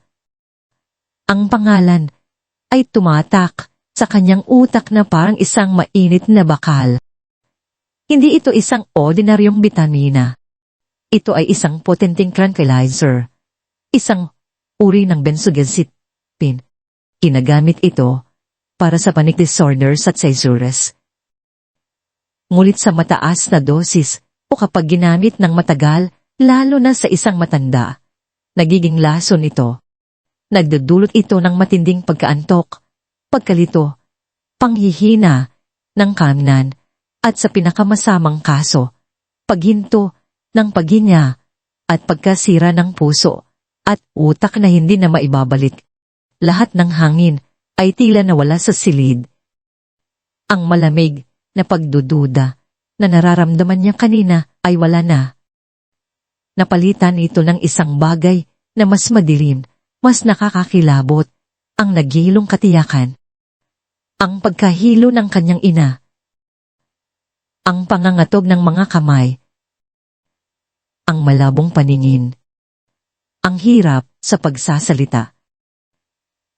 Ang pangalan ay tumatak sa kanyang utak na parang isang mainit na bakal. Hindi ito isang ordinaryong bitamina. Ito ay isang potenteng tranquilizer. Isang uri ng benzodiazepine. Ginagamit ito para sa panic disorders at seizures. Ngunit sa mataas na dosis o kapag ginamit ng matagal, lalo na sa isang matanda, nagiging lason ito. Nagdudulot ito ng matinding pagkaantok, pagkalito, panghihina ng kamnan, at sa pinakamasamang kaso, paghinto ng paghinya at pagkasira ng puso at utak na hindi na maibabalik. Lahat ng hangin ay tila nawala sa silid. Ang malamig na pagdududa na nararamdaman niya kanina ay wala na. Napalitan ito ng isang bagay na mas madilim, mas nakakakilabot, ang naghihilong katiyakan. Ang pagkahilo ng kanyang ina. Ang pangangatog ng mga kamay. Ang malabong paningin. Ang hirap sa pagsasalita.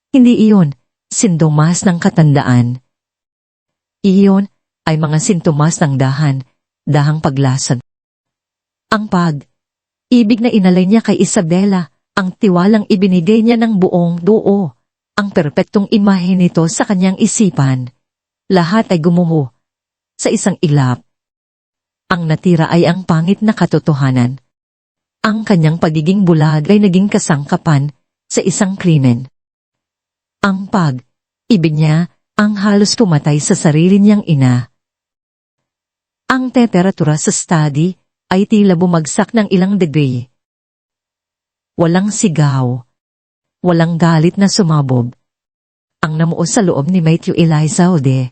Hindi iyon sintomas ng katandaan. Iyon ay mga sintomas ng dahang paglasan. Ang pag-ibig na inalay niya kay Isabela, ang tiwalang ibinigay niya ng buong buo, ang perpektong imahe nito sa kanyang isipan, lahat ay gumuho sa isang ilap. Ang natira ay ang pangit na katotohanan. Ang kanyang pagiging bulag ay naging kasangkapan sa isang krimen. Ang pag-ibig niya ang halos pumatay sa sarili niyang ina. Ang temperatura sa study ay tila bumagsak ng ilang degree. Walang sigaw. Walang galit na sumabog. Ang namuo sa loob ni Matthew Elizalde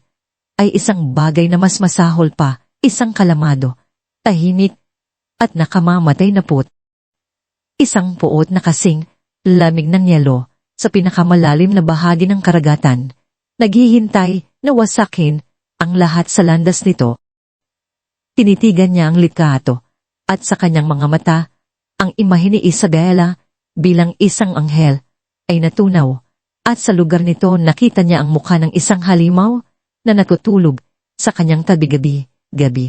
ay isang bagay na mas masahol pa, isang kalamado, tahimik, at nakamamatay na puot. Isang puot na kasing lamig ng yelo sa pinakamalalim na bahagi ng karagatan, naghihintay na wasakin ang lahat sa landas nito. Tinitigan niya ang litrato, at sa kanyang mga mata, ang imahe ni Isabela bilang isang anghel ay natunaw, at sa lugar nito nakita niya ang mukha ng isang halimaw na natutulog sa kanyang tabi gabi.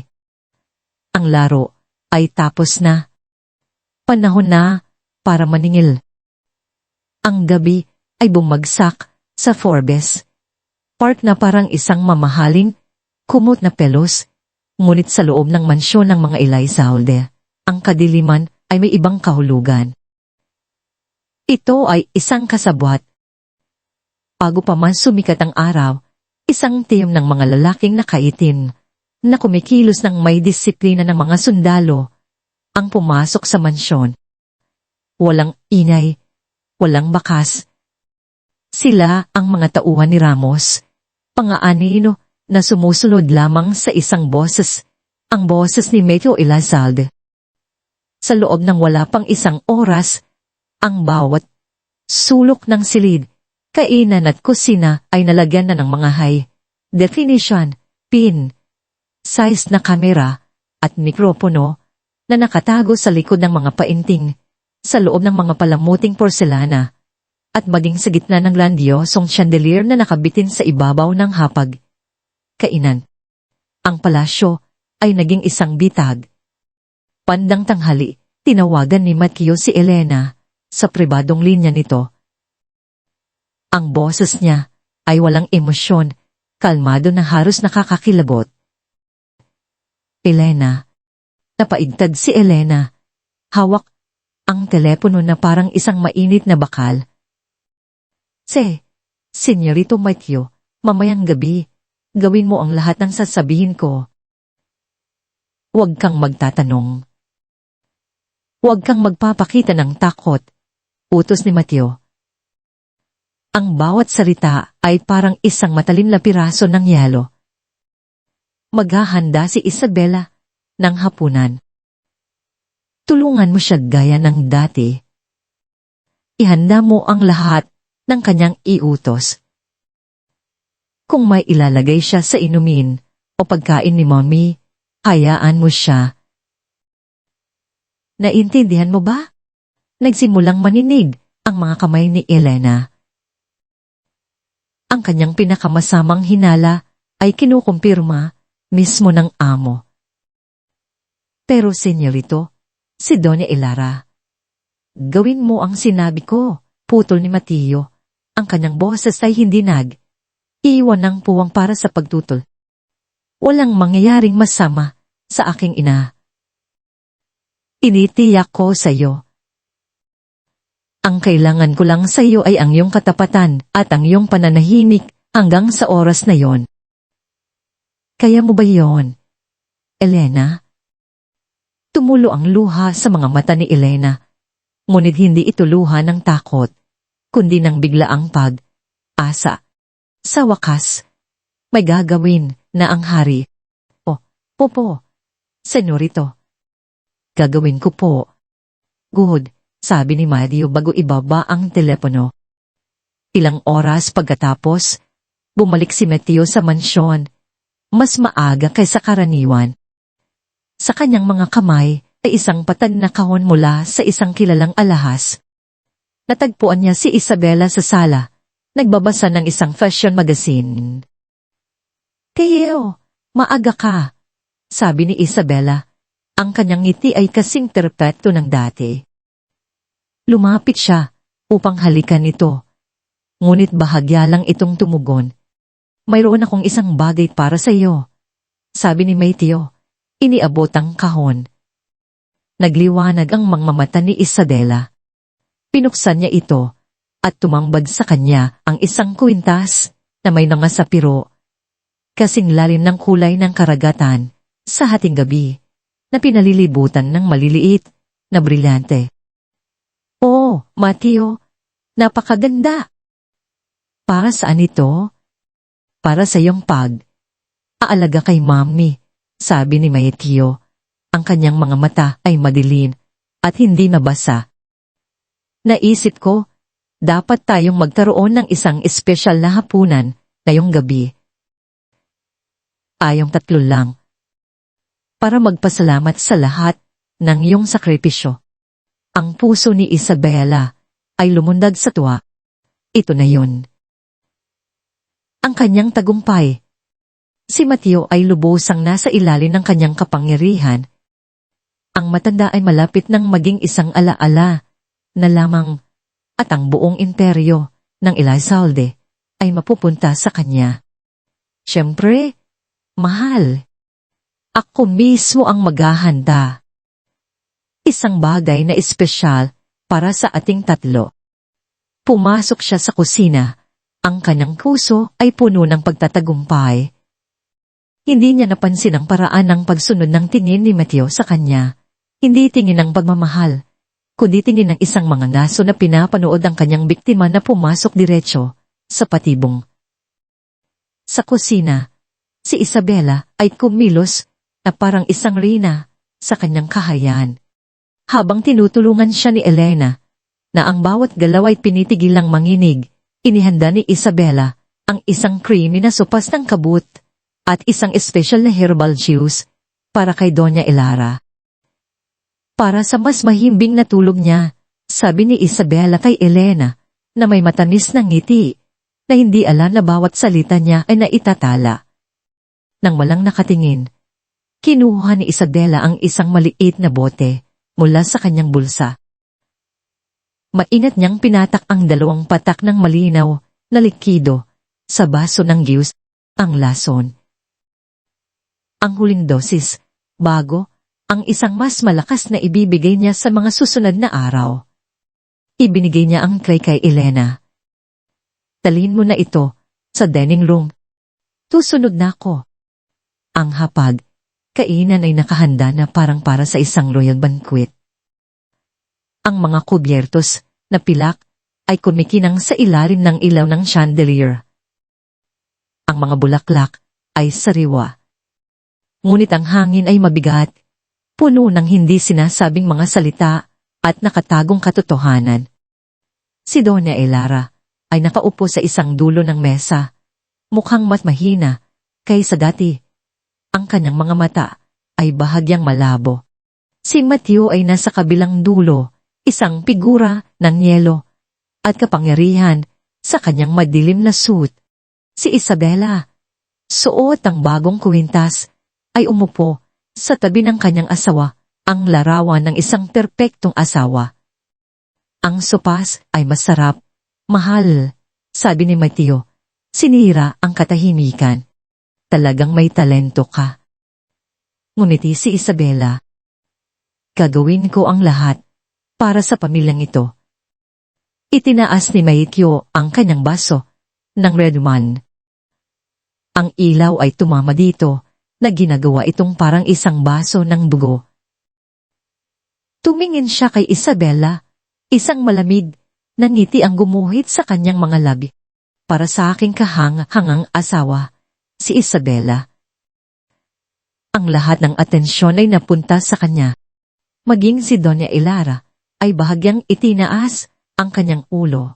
Ang laro ay tapos na. Panahon na para maningil. Ang gabi ay bumagsak sa Forbes Park na parang isang mamahaling, kumot na pelos. Ngunit sa loob ng mansyon ng mga Elizalde, ang kadiliman ay may ibang kahulugan. Ito ay isang kasabwat. Bago pa man sumikat ang araw, isang team ng mga lalaking nakaitin, na kumikilos ng may disiplina ng mga sundalo, ang pumasok sa mansyon. Walang ingay, walang bakas. Sila ang mga tauhan ni Ramos, pangaanino, na sumusunod lamang sa isang boses, ang boses ni Matthew Elizalde. Sa loob ng wala pang isang oras, ang bawat sulok ng silid, kainan at kusina ay nalagyan na ng mga high definition, pin, size na kamera at mikropono na nakatago sa likod ng mga painting, sa loob ng mga palamuting porselana, at maging sa gitna ng grandiosong chandelier na nakabitin sa ibabaw ng hapag. Kainan. Ang palasyo ay naging isang bitag. Pandang tanghali, tinawagan ni Matthew si Elena sa pribadong linya nito. Ang boses niya ay walang emosyon, kalmado na halos nakakakilabot. Elena. Napaigtad si Elena. Hawak ang telepono na parang isang mainit na bakal. Senyorito Matthew, mamayang gabi, gawin mo ang lahat ng sasabihin ko. Huwag kang magtatanong. Huwag kang magpapakita ng takot, utos ni Matthew. Ang bawat salita ay parang isang matalim na piraso ng yelo. Maghahanda si Isabela ng hapunan. Tulungan mo siya gaya ng dati. Ihanda mo ang lahat ng kanyang iutos. Kung may ilalagay siya sa inumin o pagkain ni Mommy, hayaan mo siya. Naintindihan mo ba? Nagsimulang maninig ang mga kamay ni Elena. Ang kanyang pinakamasamang hinala ay kinukumpirma mismo ng amo. Pero senyorito, si Doña Elara, gawin mo ang sinabi ko, putol ni Mateo. Ang kanyang boses ay hindi iwan ng puwang para sa pagtutol. Walang mangyayaring masama sa aking ina. Initiyak ko sa iyo. Ang kailangan ko lang sa iyo ay ang iyong katapatan at ang iyong pananahimik hanggang sa oras na yon. Kaya mo ba yon, Elena? Tumulo ang luha sa mga mata ni Elena, ngunit hindi ito luha ng takot, kundi ng biglaang pag-asa. Sa wakas, may gagawin na ang hari. Popo, senyorito. Gagawin ko po. Good, sabi ni Matthew bago ibaba ang telepono. Ilang oras pagkatapos, bumalik si Matthew sa mansyon, mas maaga kaysa karaniwan. Sa kanyang mga kamay ay isang patag na kahon mula sa isang kilalang alahas. Natagpuan niya si Isabela sa sala, nagbabasa ng isang fashion magazine. Teo, maaga ka, sabi ni Isabela. Ang kanyang ngiti ay kasing perpekto ng dati. Lumapit siya upang halikan ito. Ngunit bahagya lang itong tumugon. Mayroon akong isang bagay para sa iyo, sabi ni Mateo. Iniabot ang kahon. Nagliwanag ang mga mata ni Isabela. Pinuksan niya ito at tumambad sa kanya ang isang kwintas na may mga sapiro. Kasing lalim ng kulay ng karagatan sa hating gabi na pinalilibutan ng maliliit na brilyante. Oh, Mateo, napakaganda! Para saan ito? Para sa iyong aalaga kay Mami, sabi ni Mateo. Ang kanyang mga mata ay madilim at hindi nabasa. Naisip ko, dapat tayong magkaroon ng isang espesyal na hapunan ngayong gabi. Tayong tatlo lang. Para magpasalamat sa lahat ng iyong sakripisyo. Ang puso ni Isabela ay lumundag sa tuwa. Ito na yun. Ang kanyang tagumpay. Si Mateo ay lubosang nasa ilalim ng kanyang kapangyarihan. Ang matanda ay malapit ng maging isang alaala na lamang at ang buong imperyo ng Elizalde ay mapupunta sa kanya. Siyempre, mahal. Ako mismo ang maghahanda. Isang bagay na espesyal para sa ating tatlo. Pumasok siya sa kusina. Ang kanyang puso ay puno ng pagtatagumpay. Hindi niya napansin ang paraan ng pagsunod ng tingin ni Mateo sa kanya. Hindi tingin ng pagmamahal, kundi tingin ng isang mga naso na pinapanood ang kanyang biktima na pumasok diretso sa patibong. Sa kusina, si Isabela ay kumilos na parang isang rina sa kanyang kahayaan. Habang tinutulungan siya ni Elena, na ang bawat galaw ay pinitigil lang manginig, inihanda ni Isabela ang isang creamy na sopas ng kabut at isang espesyal na herbal juice para kay Doña Elara. Para sa mas mahimbing na tulog niya, sabi ni Isabela kay Elena na may matamis na ngiti na hindi alam na bawat salita niya ay naitatala. Nang walang nakatingin, kinuha ni Isabela ang isang maliit na bote mula sa kanyang bulsa. Maingat niyang pinatak ang 2 patak ng malinaw na likido sa baso ng gius, ang lason. Ang huling dosis, bago ang isang mas malakas na ibibigay niya sa mga susunod na araw. Ibinigay niya ang tray kay Elena. Talin mo na ito sa dining room. Tusunod na ako. Ang hapag, kainan ay nakahanda na parang para sa isang royal banquet. Ang mga kubyertos na pilak ay kumikinang sa ilalim ng ilaw ng chandelier. Ang mga bulaklak ay sariwa. Ngunit ang hangin ay mabigat, puno ng hindi sinasabing mga salita at nakatagong katotohanan. Si Doña Elara ay nakaupo sa isang dulo ng mesa, mukhang mas mahina kaysa dati. Ang kanyang mga mata ay bahagyang malabo. Si Mateo ay nasa kabilang dulo, isang figura ng yelo at kapangyarihan sa kanyang madilim na suit. Si Isabela, suot ang bagong kwintas, ay umupo sa tabi ng kanyang asawa, ang larawan ng isang perpektong asawa. Ang sopas ay masarap, mahal, sabi ni Mateo. Sinira ang katahimikan. Talagang may talento ka. Ngunit si Isabela. Gagawin ko ang lahat para sa pamilyang ito. Itinaas ni Mateo ang kanyang baso ng red wine. Ang ilaw ay tumama dito na ginagawa itong parang isang baso ng dugo. Tumingin siya kay Isabela, isang malamig na ngiti ang gumuhit sa kanyang mga labi. Para sa aking kahang-hangang asawa, si Isabela. Ang lahat ng atensyon ay napunta sa kanya. Maging si Doña Elara ay bahagyang itinaas ang kanyang ulo.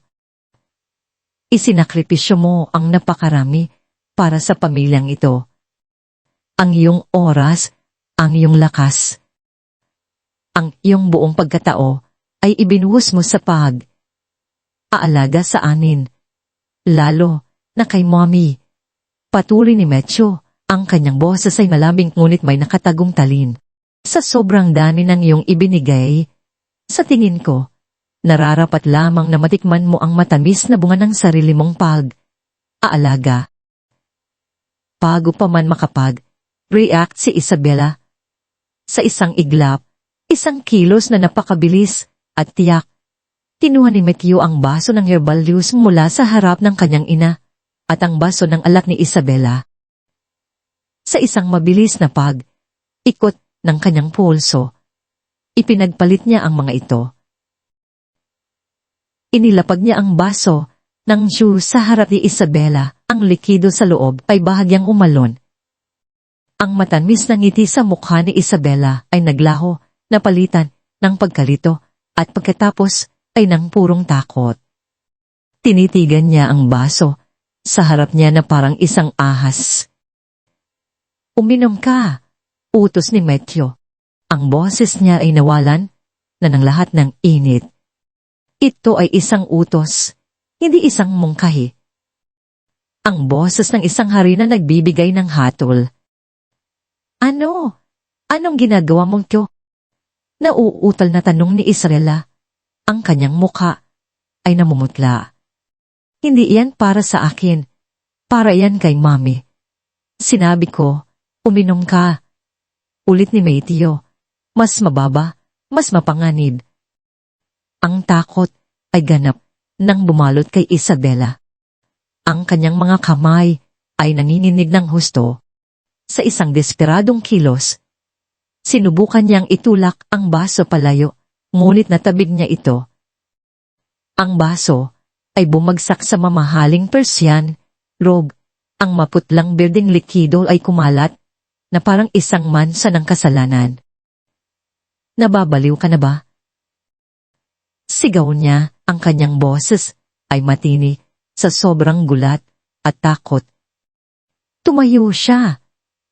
Isinakripisyo mo ang napakarami para sa pamilyang ito. Ang iyong oras, ang iyong lakas. Ang iyong buong pagkatao ay ibinuhos mo sa aalaga sa anin. Lalo na kay mommy. Patuloy ni Metyo, ang kanyang boses ay malambing ngunit may nakatagong talin. Sa sobrang dami ng iyong ibinigay, sa tingin ko, nararapat lamang na matikman mo ang matamis na bunga ng sarili mong pag-aalaga. Bago pa man makapag-react si Isabela, sa isang iglap, isang kilos na napakabilis at tiyak, kinuha ni Metyo ang baso ng herbal juice mula sa harap ng kanyang ina at ang baso ng alak ni Isabela. Sa isang mabilis na pag-ikot ng kanyang pulso, ipinagpalit niya ang mga ito. Inilapag niya ang baso ng juice sa harap ni Isabela, ang likido sa loob ay bahagyang umalon. Ang matamis na ngiti sa mukha ni Isabela ay naglaho, napalitan ng pagkalito at pagkatapos ay ng purong takot. Tinitigan niya ang baso sa harap niya na parang isang ahas. Uminom ka, utos ni Metyo. Ang boses niya ay nawalan na ng lahat ng init. Ito ay isang utos, hindi isang mungkahi. Ang boses ng isang hari na nagbibigay ng hatol. Ano? Anong ginagawa mong Tyo? Nauutal na tanong ni Isabela. Ang kanyang muka ay namumutla. Hindi yan para sa akin. Para yan kay Mami. Sinabi ko, uminom ka. Ulit ni Metyo. Mas mababa, mas mapanganib. Ang takot ay ganap nang bumalot kay Isabela. Ang kanyang mga kamay ay nanginginig ng husto. Sa isang desperadong kilos, sinubukan niyang itulak ang baso palayo, ngunit natabig niya ito. Ang baso ay bumagsak sa mamahaling Persian robe. Ang maputlang berdeng likido ay kumalat na parang isang mansa ng kasalanan. Nababaliw ka na ba? Sigaw niya, ang kanyang boses ay matini sa sobrang gulat at takot. Tumayo siya.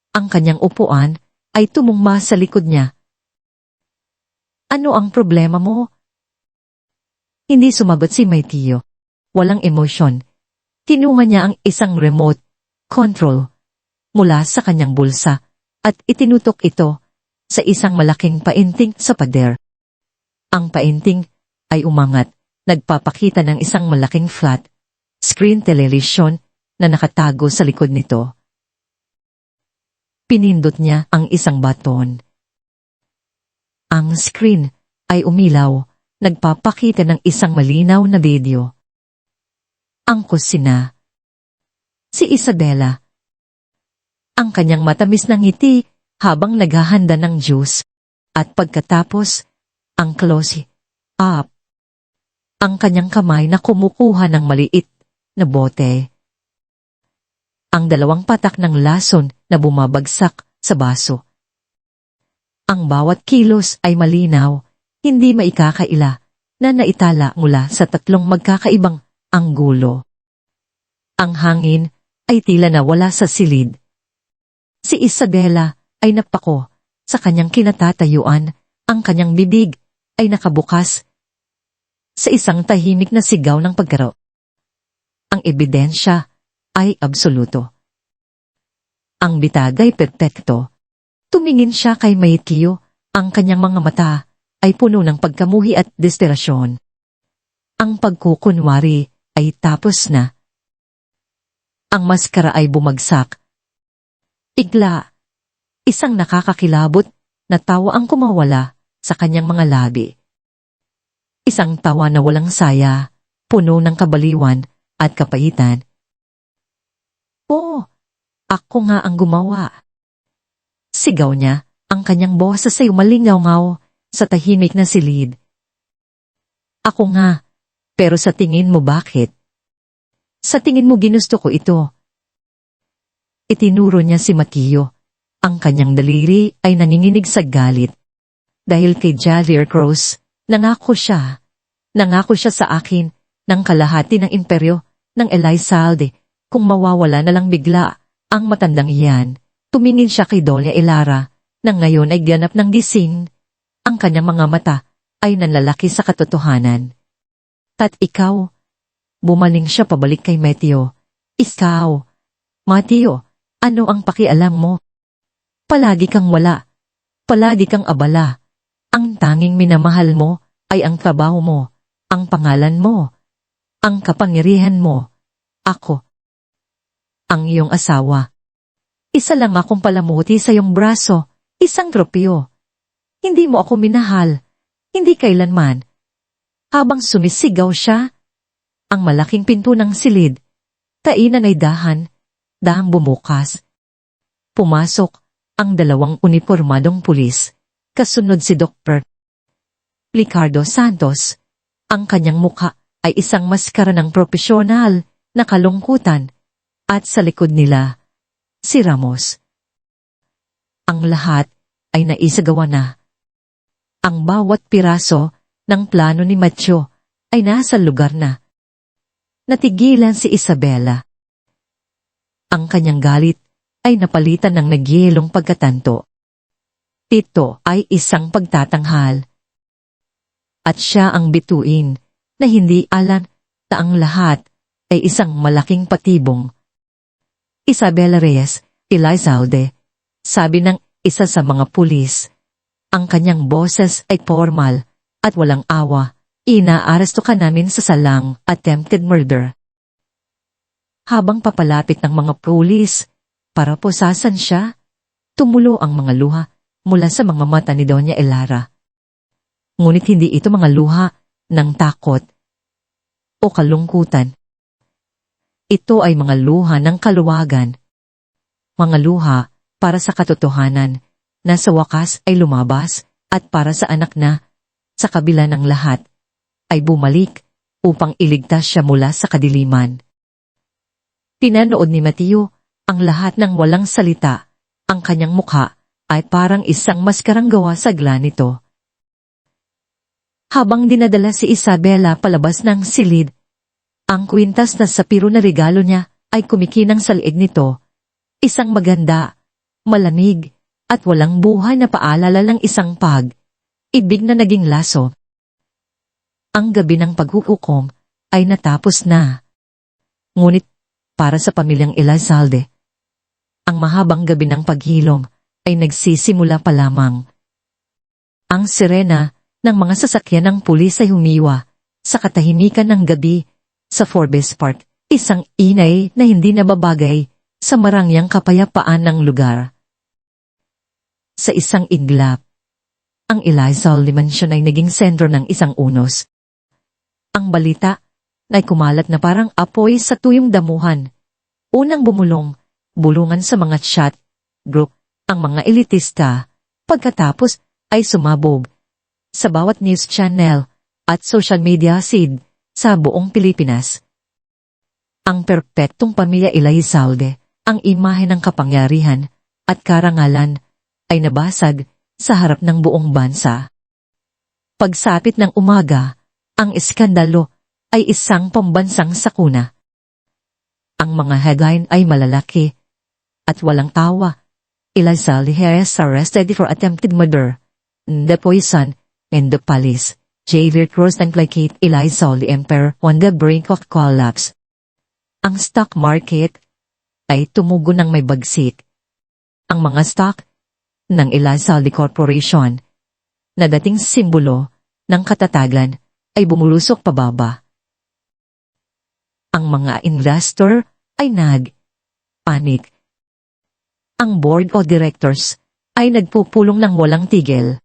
Ang kanyang upuan ay tumungma sa likod niya. Ano ang problema mo? Hindi sumagot si Metyo. Walang emosyon. Kinuha niya ang isang remote control mula sa kanyang bulsa at itinutok ito sa isang malaking painting sa pader. Ang painting ay umangat, nagpapakita ng isang malaking flat screen television na nakatago sa likod nito. Pinindot niya ang isang baton. Ang screen ay umilaw, nagpapakita ng isang malinaw na video. Ang kusina. Si Isabela. Ang kanyang matamis na ngiti habang naghahanda ng juice. At pagkatapos, ang close-up. Ang kanyang kamay na kumukuha ng maliit na bote. Ang dalawang patak ng lason na bumabagsak sa baso. Ang bawat kilos ay malinaw, hindi maikakaila, na naitala mula sa tatlong magkakaibang anggulo. Ang hangin ay tila nawala sa silid. Si Isabela ay napako sa kanyang kinatatayuan, ang kanyang bibig ay nakabukas sa isang tahimik na sigaw ng pagkaro. Ang ebidensya ay absoluto. Ang bitag ay perpekto. Tumingin siya kay Metyo, ang kanyang mga mata ay puno ng pagkamuhi at desperasyon. Ang pagkukunwari ay tapos na. Ang maskara ay bumagsak. Bigla, isang nakakakilabot na tawa ang kumawala sa kanyang mga labi. Isang tawa na walang saya, puno ng kabaliwan at kapaitan. Oo, ako nga ang gumawa. Sigaw niya, ang kanyang boses ay umalingaw-ngaw sa tahimik na silid. Ako nga, pero sa tingin mo bakit? Sa tingin mo ginusto ko ito. Itinuro niya si Metyo. Ang kanyang daliri ay nanginginig sa galit. Dahil kay Javier Cruz, nangako siya sa akin ng kalahati ng imperyo ng Elizalde. Kung mawawala na lang bigla ang matandang iyan, tumingin siya kay Doña Elara, na ngayon ay ganap ng gising. Ang kanyang mga mata ay nanlalaki sa katotohanan. At ikaw, Bumaling siya pabalik kay Mateo. Ikaw, Mateo, ano ang pakialam mo? Palagi kang wala. Palagi kang abala. Ang tanging minamahal mo ay ang trabaho mo, ang pangalan mo, ang kapangyarihan mo. Ako, ang iyong asawa. Isa lang akong palamuti sa iyong braso, isang tropeo. Hindi mo ako minahal, hindi kailanman. Habang sumisigaw siya, ang malaking pinto ng silid, kainan ay dahang bumukas. Pumasok ang dalawang unipormadong pulis, kasunod si Dr. Ricardo Santos. Ang kanyang mukha ay isang maskara ng propesyonal na kalungkutan, at sa likod nila, si Ramos. Ang lahat ay naisagawa na. Ang bawat piraso ng plano ni Mateo ay nasa lugar na. Natigilan si Isabela. Ang kanyang galit ay napalitan ng nagyelong pagkatanto. Ito ay isang pagtatanghal. At siya ang bituin na hindi alam na ang lahat ay isang malaking patibong. Isabela Reyes, Elizalde, sabi ng isa sa mga pulis. Ang kanyang boses ay formal at walang awa. Inaaresto ka namin sa salang attempted murder. Habang papalapit ng mga pulis para pusasan siya, tumulo ang mga luha mula sa mga mata ni Doña Elara. Ngunit hindi ito mga luha ng takot o kalungkutan. Ito ay mga luha ng kaluwagan. Mga luha para sa katotohanan na sa wakas ay lumabas at para sa anak na, sa kabila ng lahat, ay bumalik upang iligtas siya mula sa kadiliman. Pinanood ni Mateo ang lahat ng walang salita. Ang kanyang mukha ay parang isang maskarang gawa sa glanito. Habang dinadala si Isabela palabas ng silid, ang kwintas na sapiro na regalo niya ay kumikinang sa liig nito. Isang maganda, malamig, at walang buhay na paalala ng isang pag-ibig na naging laso. Ang gabi ng paghuhukom ay natapos na. Ngunit para sa pamilyang Elizalde, ang mahabang gabi ng paghilom ay nagsisimula pa lamang. Ang sirena ng mga sasakyan ng pulis ay humiwa sa katahimikan ng gabi sa Forbes Park, isang ingay na hindi nababagay sa marangyang kapayapaan ng lugar. Sa isang iglap, ang Elizalde Mansion ay naging sentro ng isang unos. Ang balita ay kumalat na parang apoy sa tuyong damuhan. Unang bulungan sa mga chat group, ang mga elitista, pagkatapos ay sumabog sa bawat news channel at social media feed sa buong Pilipinas. Ang perpektong pamilya Elizalde, ang imahe ng kapangyarihan at karangalan, ay nabasag sa harap ng buong bansa. Pagsapit ng umaga, ang iskandalo ay isang pambansang sakuna. Ang mga headline ay malalaki at walang tawa. Elizalde Reyes arrested for attempted murder. The poison in the palace. Javier Cruz and placate Elizalde Emperor on the brink of collapse. Ang stock market ay tumugon ng may bagsik. Ang mga stock ng Elizalde Corporation, na dating simbolo ng katatagan, ay bumulusok pababa. Ang mga investor ay nag-panik. Ang board of directors ay nagpupulong ng walang tigil.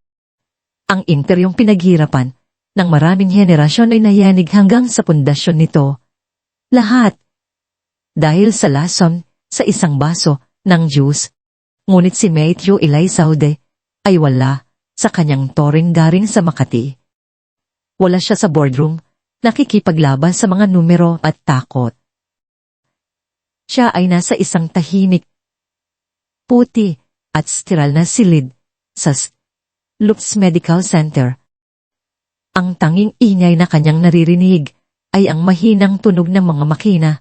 Ang imperyong pinaghirapan ng maraming henerasyon ay nayanig hanggang sa pundasyon nito. Lahat dahil sa lason sa isang baso ng juice. Ngunit si Mateo Elizalde ay wala sa kanyang toring-garing sa Makati. Wala siya sa boardroom, nakikipaglaban sa mga numero at takot. Siya ay nasa isang tahimik, puti at sterile na silid sa Lux Medical Center. Ang tanging ingay na kanyang naririnig ay ang mahinang tunog ng mga makina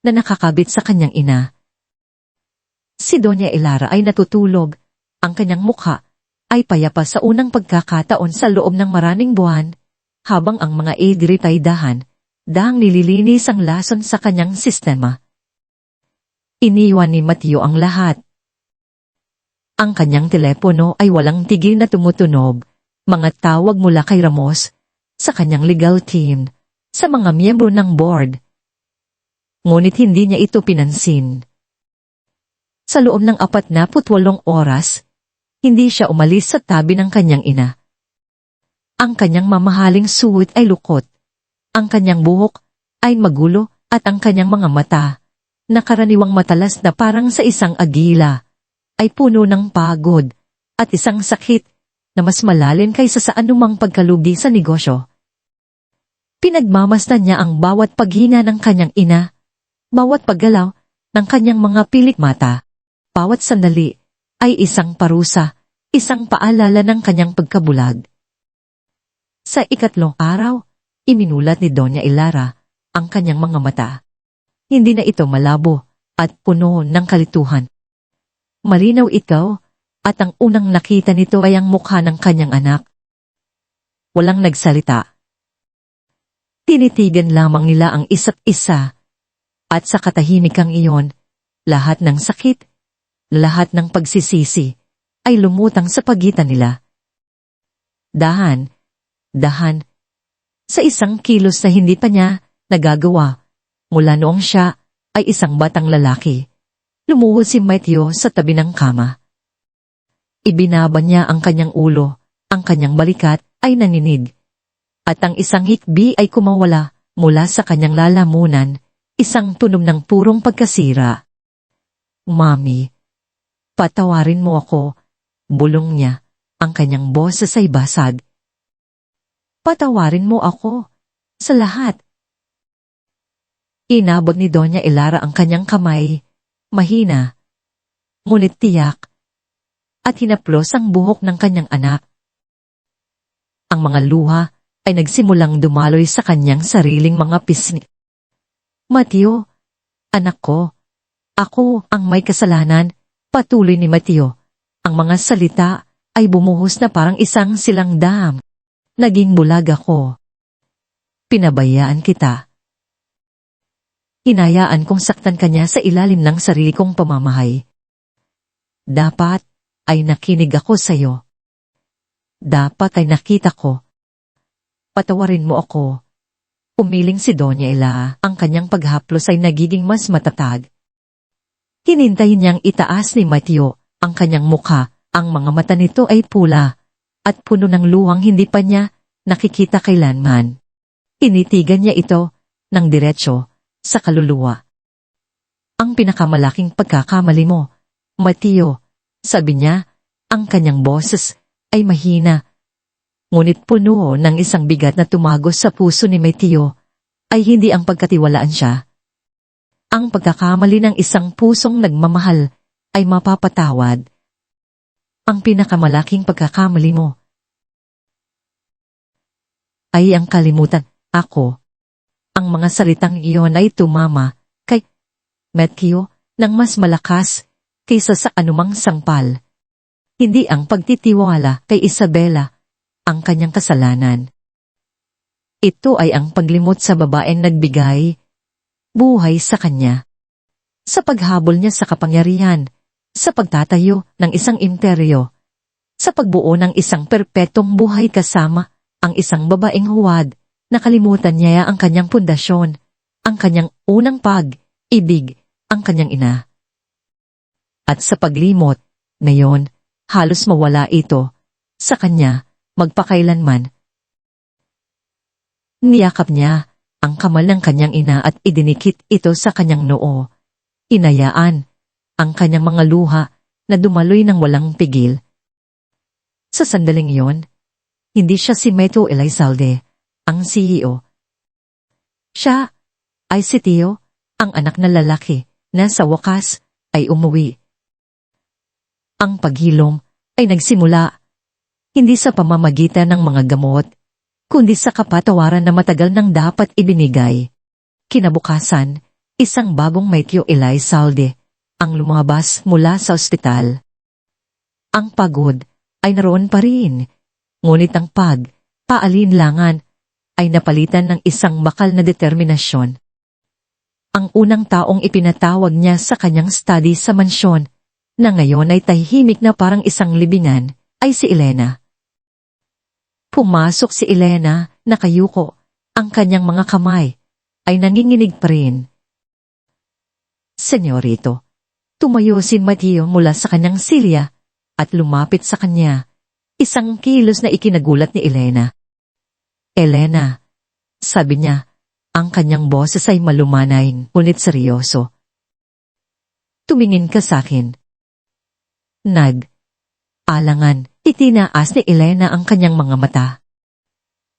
na nakakabit sa kanyang ina. Si Doña Elara ay natutulog. Ang kanyang mukha ay payapa sa unang pagkakataon sa loob ng maraming buwan, habang ang mga Edrit ay dahan Dahang nililinis ang lason sa kanyang sistema. Iniwan ni Mateo ang lahat. Ang kanyang telepono ay walang tigil na tumutunog, mga tawag mula kay Ramos, sa kanyang legal team, sa mga miyembro ng board. Ngunit hindi niya ito pinansin. Sa loob ng 48 oras, hindi siya umalis sa tabi ng kanyang ina. Ang kanyang mamahaling suwit ay lukot, ang kanyang buhok ay magulo at ang kanyang mga mata, na karaniwang matalas na parang sa isang agila, ay puno ng pagod at isang sakit na mas malalim kaysa sa anumang pagkalugi sa negosyo. Pinagmamasdan niya ang bawat paghina ng kanyang ina, bawat paggalaw ng kanyang mga pilik mata, bawat sandali ay isang parusa, isang paalala ng kanyang pagkabulag. Sa 3 araw, iminulat ni Doña Elara ang kanyang mga mata. Hindi na ito malabo at puno ng kalituhan. Malinaw ikaw, at ang unang nakita nito ay ang mukha ng kanyang anak. Walang nagsalita. Tinitigan lamang nila ang isa't isa, at sa katahimikang iyon, lahat ng sakit, lahat ng pagsisisi, ay lumutang sa pagitan nila. Dahan, sa isang kilos na hindi pa niya nagagawa, mula noong siya ay isang batang lalaki. Lumuhod si Mateo sa tabi ng kama. Ibinaba niya ang kanyang ulo, ang kanyang balikat ay naninig. At ang isang hikbi ay kumawala mula sa kanyang lalamunan, isang tunog ng purong pagkasira. Mami, patawarin mo ako, bulong niya, ang kanyang boses ay basag. Patawarin mo ako, sa lahat. Inabot ni Doña Elara ang kanyang kamay, mahina, ngunit tiyak, at hinaplos ang buhok ng kanyang anak. Ang mga luha ay nagsimulang dumaloy sa kanyang sariling mga pisngi. Mateo, anak ko, ako ang may kasalanan, patuloy ni Mateo. Ang mga salita ay bumuhos na parang isang silang dam. Naging bulag ako. Pinabayaan kita. Hinayaan kong saktan kanya sa ilalim ng sarili kong pamamahay. Dapat ay nakinig ako sa iyo. Dapat ay nakita ko. Patawarin mo ako. Umiling si Doña Ela, ang kanyang paghaplos ay nagiging mas matatag. Hinintayin niyang itaas ni Mateo ang kanyang mukha, ang mga mata nito ay pula, at puno ng luhang hindi pa niya nakikita kailanman. Tinitigan niya ito ng diretsyo sa kaluluwa. Ang pinakamalaking pagkakamali mo, Mateo, sabi niya, ang kanyang boses ay mahina. Ngunit puno ng isang bigat na tumagos sa puso ni Mateo, ay hindi ang pagkatiwalaan siya. Ang pagkakamali ng isang pusong nagmamahal ay mapapatawad. Ang pinakamalaking pagkakamali mo ay ang kalimutan, ako. Ang mga salitang iyon ay tumama kay Mateo ng mas malakas kaysa sa anumang sangpal. Hindi ang pagtitiwala kay Isabela ang kanyang kasalanan. Ito ay ang paglimot sa babaeng nagbigay buhay sa kanya. Sa paghabol niya sa kapangyarihan, sa pagtatayo ng isang imperyo, sa pagbuo ng isang perpetuong buhay kasama ang isang babaeng huwad, nakalimutan niya ang kanyang pundasyon, ang kanyang unang pag-ibig, ang kanyang ina. At sa paglimot, ngayon, halos mawala ito sa kanya magpakailanman. Niyakap niya ang kamal ng kanyang ina at idinikit ito sa kanyang noo. Inayaan ang kanyang mga luha na dumaloy ng walang pigil. Sa sandaling iyon, hindi siya si Mateo Elizalde, ang CEO. Siya ay si Tio, ang anak na lalaki, na sa wakas ay umuwi. Ang paghilom ay nagsimula hindi sa pamamagitan ng mga gamot, kundi sa kapatawaran na matagal nang dapat ibinigay. Kinabukasan, isang bagong Mateo Elizalde ang lumabas mula sa ospital. Ang pagod ay naroon pa rin, ngunit ang pag-paalinlangan ay napalitan ng isang bakal na determinasyon. Ang unang taong ipinatawag niya sa kanyang study sa mansyon, na ngayon ay tahimik na parang isang libingan, ay si Elena. Pumasok si Elena, nakayuko, ang kanyang mga kamay ay nanginginig pa rin. Senyorito, tumayo si Mateo mula sa kanyang silya at lumapit sa kanya, isang kilos na ikinagulat ni Elena. Elena, sabi niya, ang kanyang boses ay malumanay, ngunit seryoso. Tumingin ka sa akin. Alangan, itinaas ni Elena ang kanyang mga mata.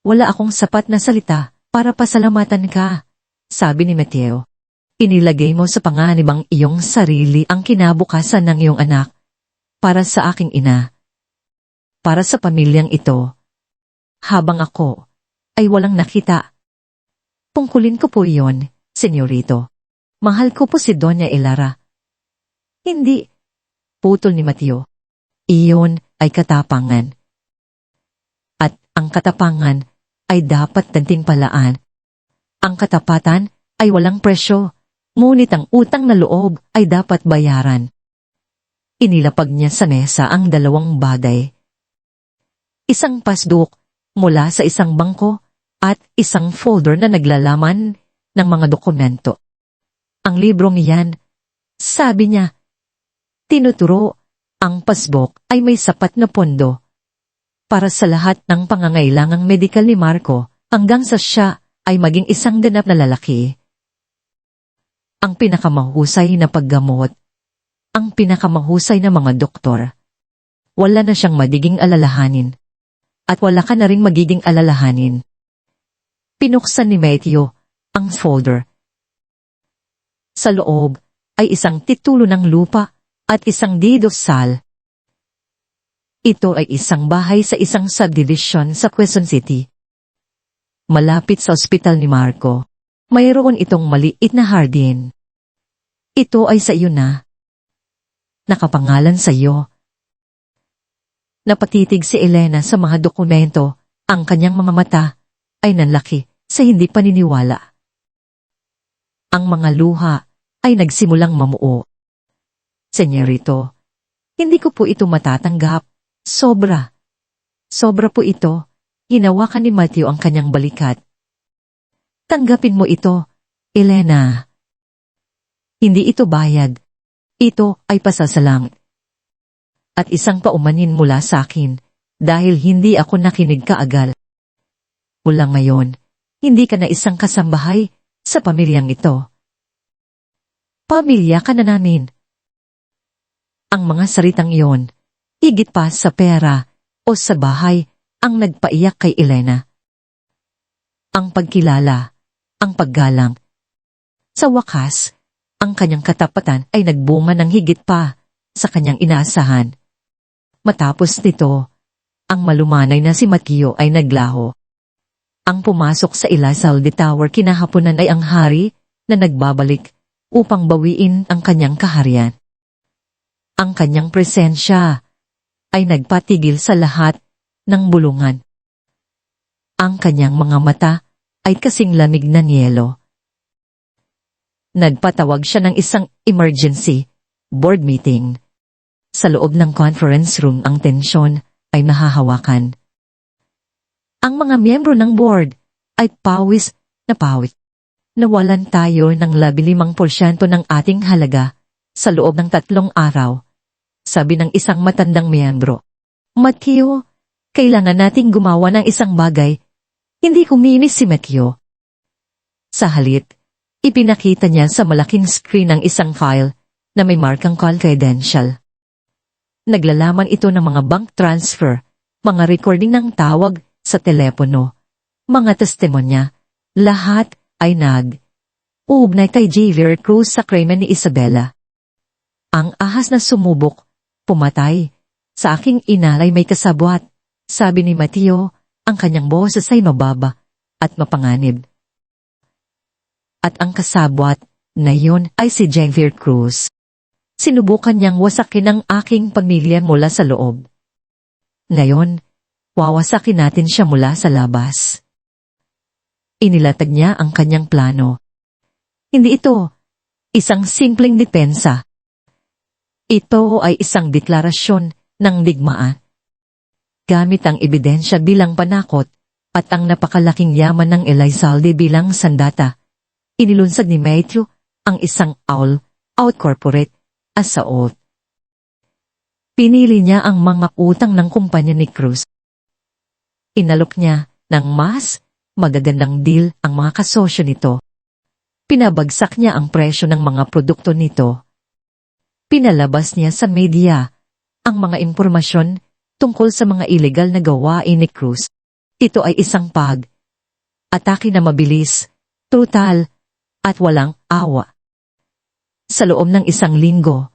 Wala akong sapat na salita para pasalamatan ka, sabi ni Mateo. Inilagay mo sa panganib ang iyong sarili ang kinabukasan ng iyong anak, para sa aking ina, para sa pamilyang ito, habang ako ay walang nakita. Tungkulin ko po iyon, senyorito. Mahal ko po si Doña Elara. Hindi, putol ni Mateo. Iyon ay katapangan. At ang katapangan ay dapat gantimpalaan. Ang katapatan ay walang presyo, ngunit ang utang na loob ay dapat bayaran. Inilapag niya sa mesa ang dalawang bagay. Isang pasduk mula sa isang bangko at isang folder na naglalaman ng mga dokumento. Ang librong iyan, sabi niya, tinuturo, ang pasbok ay may sapat na pondo para sa lahat ng pangangailangang medikal ni Marco hanggang sa siya ay maging isang ganap na lalaki. Ang pinakamahusay na paggamot, ang pinakamahusay na mga doktor. Wala na siyang magiging alalahanin. At wala ka na ring magiging alalahanin. Pinuksan ni Mateo ang folder. Sa loob ay isang titulo ng lupa at isang didosal. Ito ay isang bahay sa isang subdivision sa Quezon City. Malapit sa ospital ni Marco, mayroon itong maliit na hardin. Ito ay sa iyo na. Nakapangalan sa iyo. Napatitig si Elena sa mga dokumento, ang kanyang mga mata ay nanlaki sa hindi paniniwala. Ang mga luha ay nagsimulang mamuo. Senyorito, hindi ko po ito matatanggap. Sobra po ito. Hinawakan ni Mateo ang kanyang balikat. Tanggapin mo ito, Elena. Hindi ito bayad. Ito ay pasasalang. At isang paumanin mula sa akin dahil hindi ako nakinig kaagal. Mula ngayon, hindi ka na isang kasambahay sa pamilyang ito. Pamilya ka na namin. Ang mga salitang iyon, higit pa sa pera o sa bahay, ang nagpaiyak kay Elena. Ang pagkilala, ang paggalang. Sa wakas, ang kanyang katapatan ay nagbunga ng higit pa sa kanyang inaasahan. Matapos nito, ang malumanay na si Mateo ay naglaho. Ang pumasok sa Elizalde Tower kinahaponan ay ang hari na nagbabalik upang bawiin ang kanyang kaharian. Ang kanyang presensya ay nagpatigil sa lahat ng bulungan. Ang kanyang mga mata ay kasing lamig na niyelo. Nagpatawag siya ng isang emergency board meeting. Sa loob ng conference room ang tensyon ay nahahawakan. Ang mga miyembro ng board ay pawis na pawis. Nawalan tayo ng 15% ng ating halaga sa loob ng 3 araw, sabi ng isang matandang miyembro. Mateo, kailangan nating gumawa ng isang bagay. Hindi kuminis si Mateo. Sa halip, ipinakita niya sa malaking screen ang isang file na may markang confidential. Naglalaman ito ng mga bank transfer, mga recording ng tawag sa telepono, mga testimonya, lahat ay uugnay kay Javier Cruz sa krimen ni Isabela. Ang ahas na sumubok, pumatay, sa aking inalay may kasabwat, sabi ni Mateo, ang kanyang boses ay mababa at mapanganib. At ang kasabwat na yun ay si Javier Cruz. Sinubukan niyang wasakin ang aking pamilya mula sa loob. Ngayon, wawasakin natin siya mula sa labas. Inilatag niya ang kanyang plano. Hindi ito isang simpleng depensa. Ito ay isang deklarasyon ng digmaan. Gamit ang ebidensya bilang panakot at ang napakalaking yaman ng Elizalde bilang sandata, inilunsad ni Matthew ang isang all-out corporate assault. Pinili niya ang mga utang ng kumpanya ni Cruz. Inalok niya ng mas magagandang deal ang mga kasosyo nito. Pinabagsak niya ang presyo ng mga produkto nito. Pinalabas niya sa media ang mga impormasyon tungkol sa mga ilegal na gawain ni Cruz. Ito ay isang atake na mabilis, brutal, at walang awa. Sa loob ng isang linggo,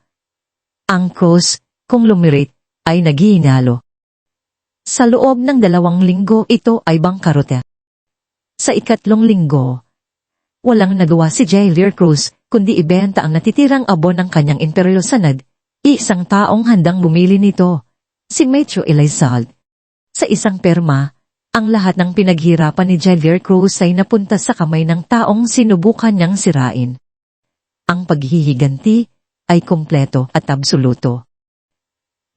ang Cruz conglomerate ay naghihinalo. Sa loob ng 2 linggo ito ay bangkarote. Sa 3 linggo, walang nagawa si Javier Cruz kundi ibenta ang natitirang abon ng kanyang Imperial Sanad. Isang taong handang bumili nito, si Matthew Elizalde. Sa isang perma, ang lahat ng pinaghirapan ni Javier Cruz ay napunta sa kamay ng taong sinubukan niyang sirain. Ang paghihiganti ay kumpleto at absoluto.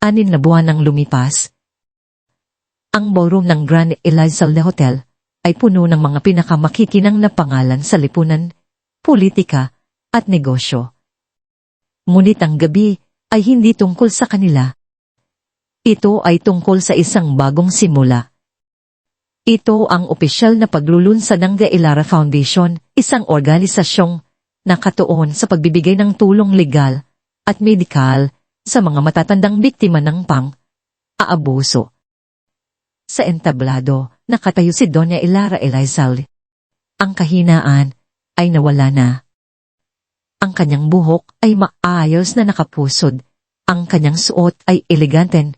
6 na buwan nang lumipas. Ang ballroom ng Grand Elizalde Hotel ay puno ng mga pinakamakikinang na pangalan sa lipunan, politika, at negosyo. Ngunit ang gabi ay hindi tungkol sa kanila. Ito ay tungkol sa isang bagong simula. Ito ang opisyal na paglulunsad ng The Elara Foundation, isang organisasyong nakatuon sa pagbibigay ng tulong legal at medikal sa mga matatandang biktima ng pang-aabuso. Sa entablado, nakatayo si Doña Elara Elizalde. Ang kahinaan ay nawala na. Ang kanyang buhok ay maayos na nakapusod. Ang kanyang suot ay elegante,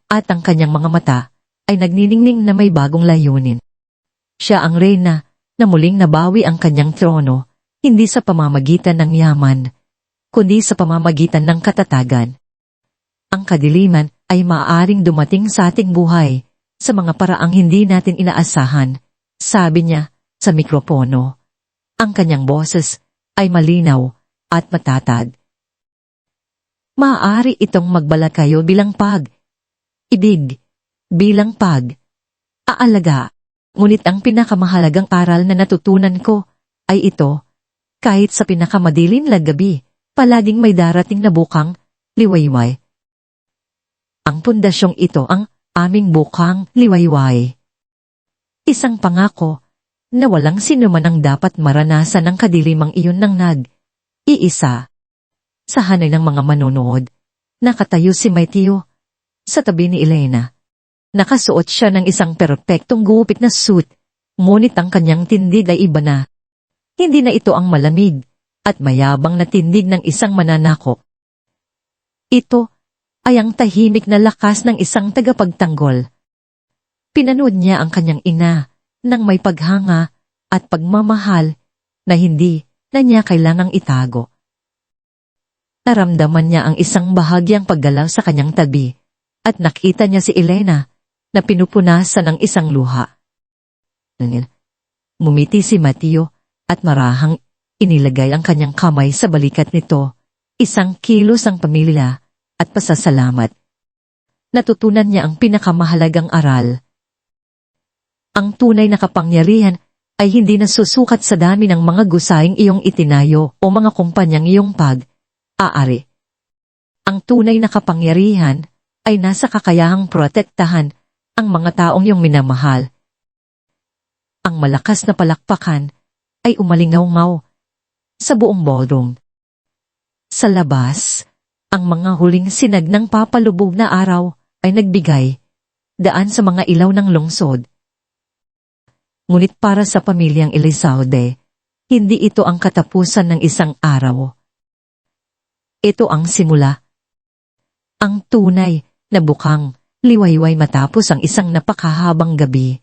at ang kanyang mga mata ay nagniningning na may bagong layunin. Siya ang reyna na muling nabawi ang kanyang trono, hindi sa pamamagitan ng yaman, kundi sa pamamagitan ng katatagan. Ang kadiliman ay maaaring dumating sa ating buhay sa mga paraang hindi natin inaasahan, sabi niya sa mikropono. Ang kanyang boses ay malinaw at matatag. Maaari itong magbalat kayo bilang ibig, bilang aalaga. Ngunit ang pinakamahalagang aral na natutunan ko ay ito, kahit sa pinakamadilim na gabi, palaging may darating na bukang liwayway. Ang pundasyong ito ang aming bukang liwayway. Isang pangako na walang sinuman ang dapat maranasan ng kadilimang iyon ng iisa. Sa hanay ng mga manonood, nakatayo si Matthew sa tabi ni Elena. Nakasuot siya ng isang perpektong gupit na suit, ngunit ang kanyang tindig ay iba na. Hindi na ito ang malamig at mayabang na tindig ng isang mananakop. Ito ay ang tahimik na lakas ng isang tagapagtanggol. Pinanood niya ang kanyang ina nang may paghanga at pagmamahal na hindi na niya kailangang itago. Naramdaman niya ang isang bahagyang paggalaw sa kanyang tabi at nakita niya si Elena na pinupunasan ng isang luha. Mumiti si Matthew at marahang inilagay ang kanyang kamay sa balikat nito, isang kilos ang pamilya at pasasalamat. Natutunan niya ang pinakamahalagang aral. Ang tunay na kapangyarihan ay hindi nasusukat sa dami ng mga gusaying iyong itinayo o mga kumpanyang iyong pag-aari. Ang tunay na kapangyarihan ay nasa kakayahang protektahan ang mga taong iyong minamahal. Ang malakas na palakpakan ay umalingaw-ngaw sa buong ballroom. Sa labas, ang mga huling sinag ng papalubog na araw ay nagbigay daan sa mga ilaw ng lungsod. Ngunit para sa pamilyang Elizalde, hindi ito ang katapusan ng isang araw. Ito ang simula. Ang tunay na bukang liwayway matapos ang isang napakahabang gabi.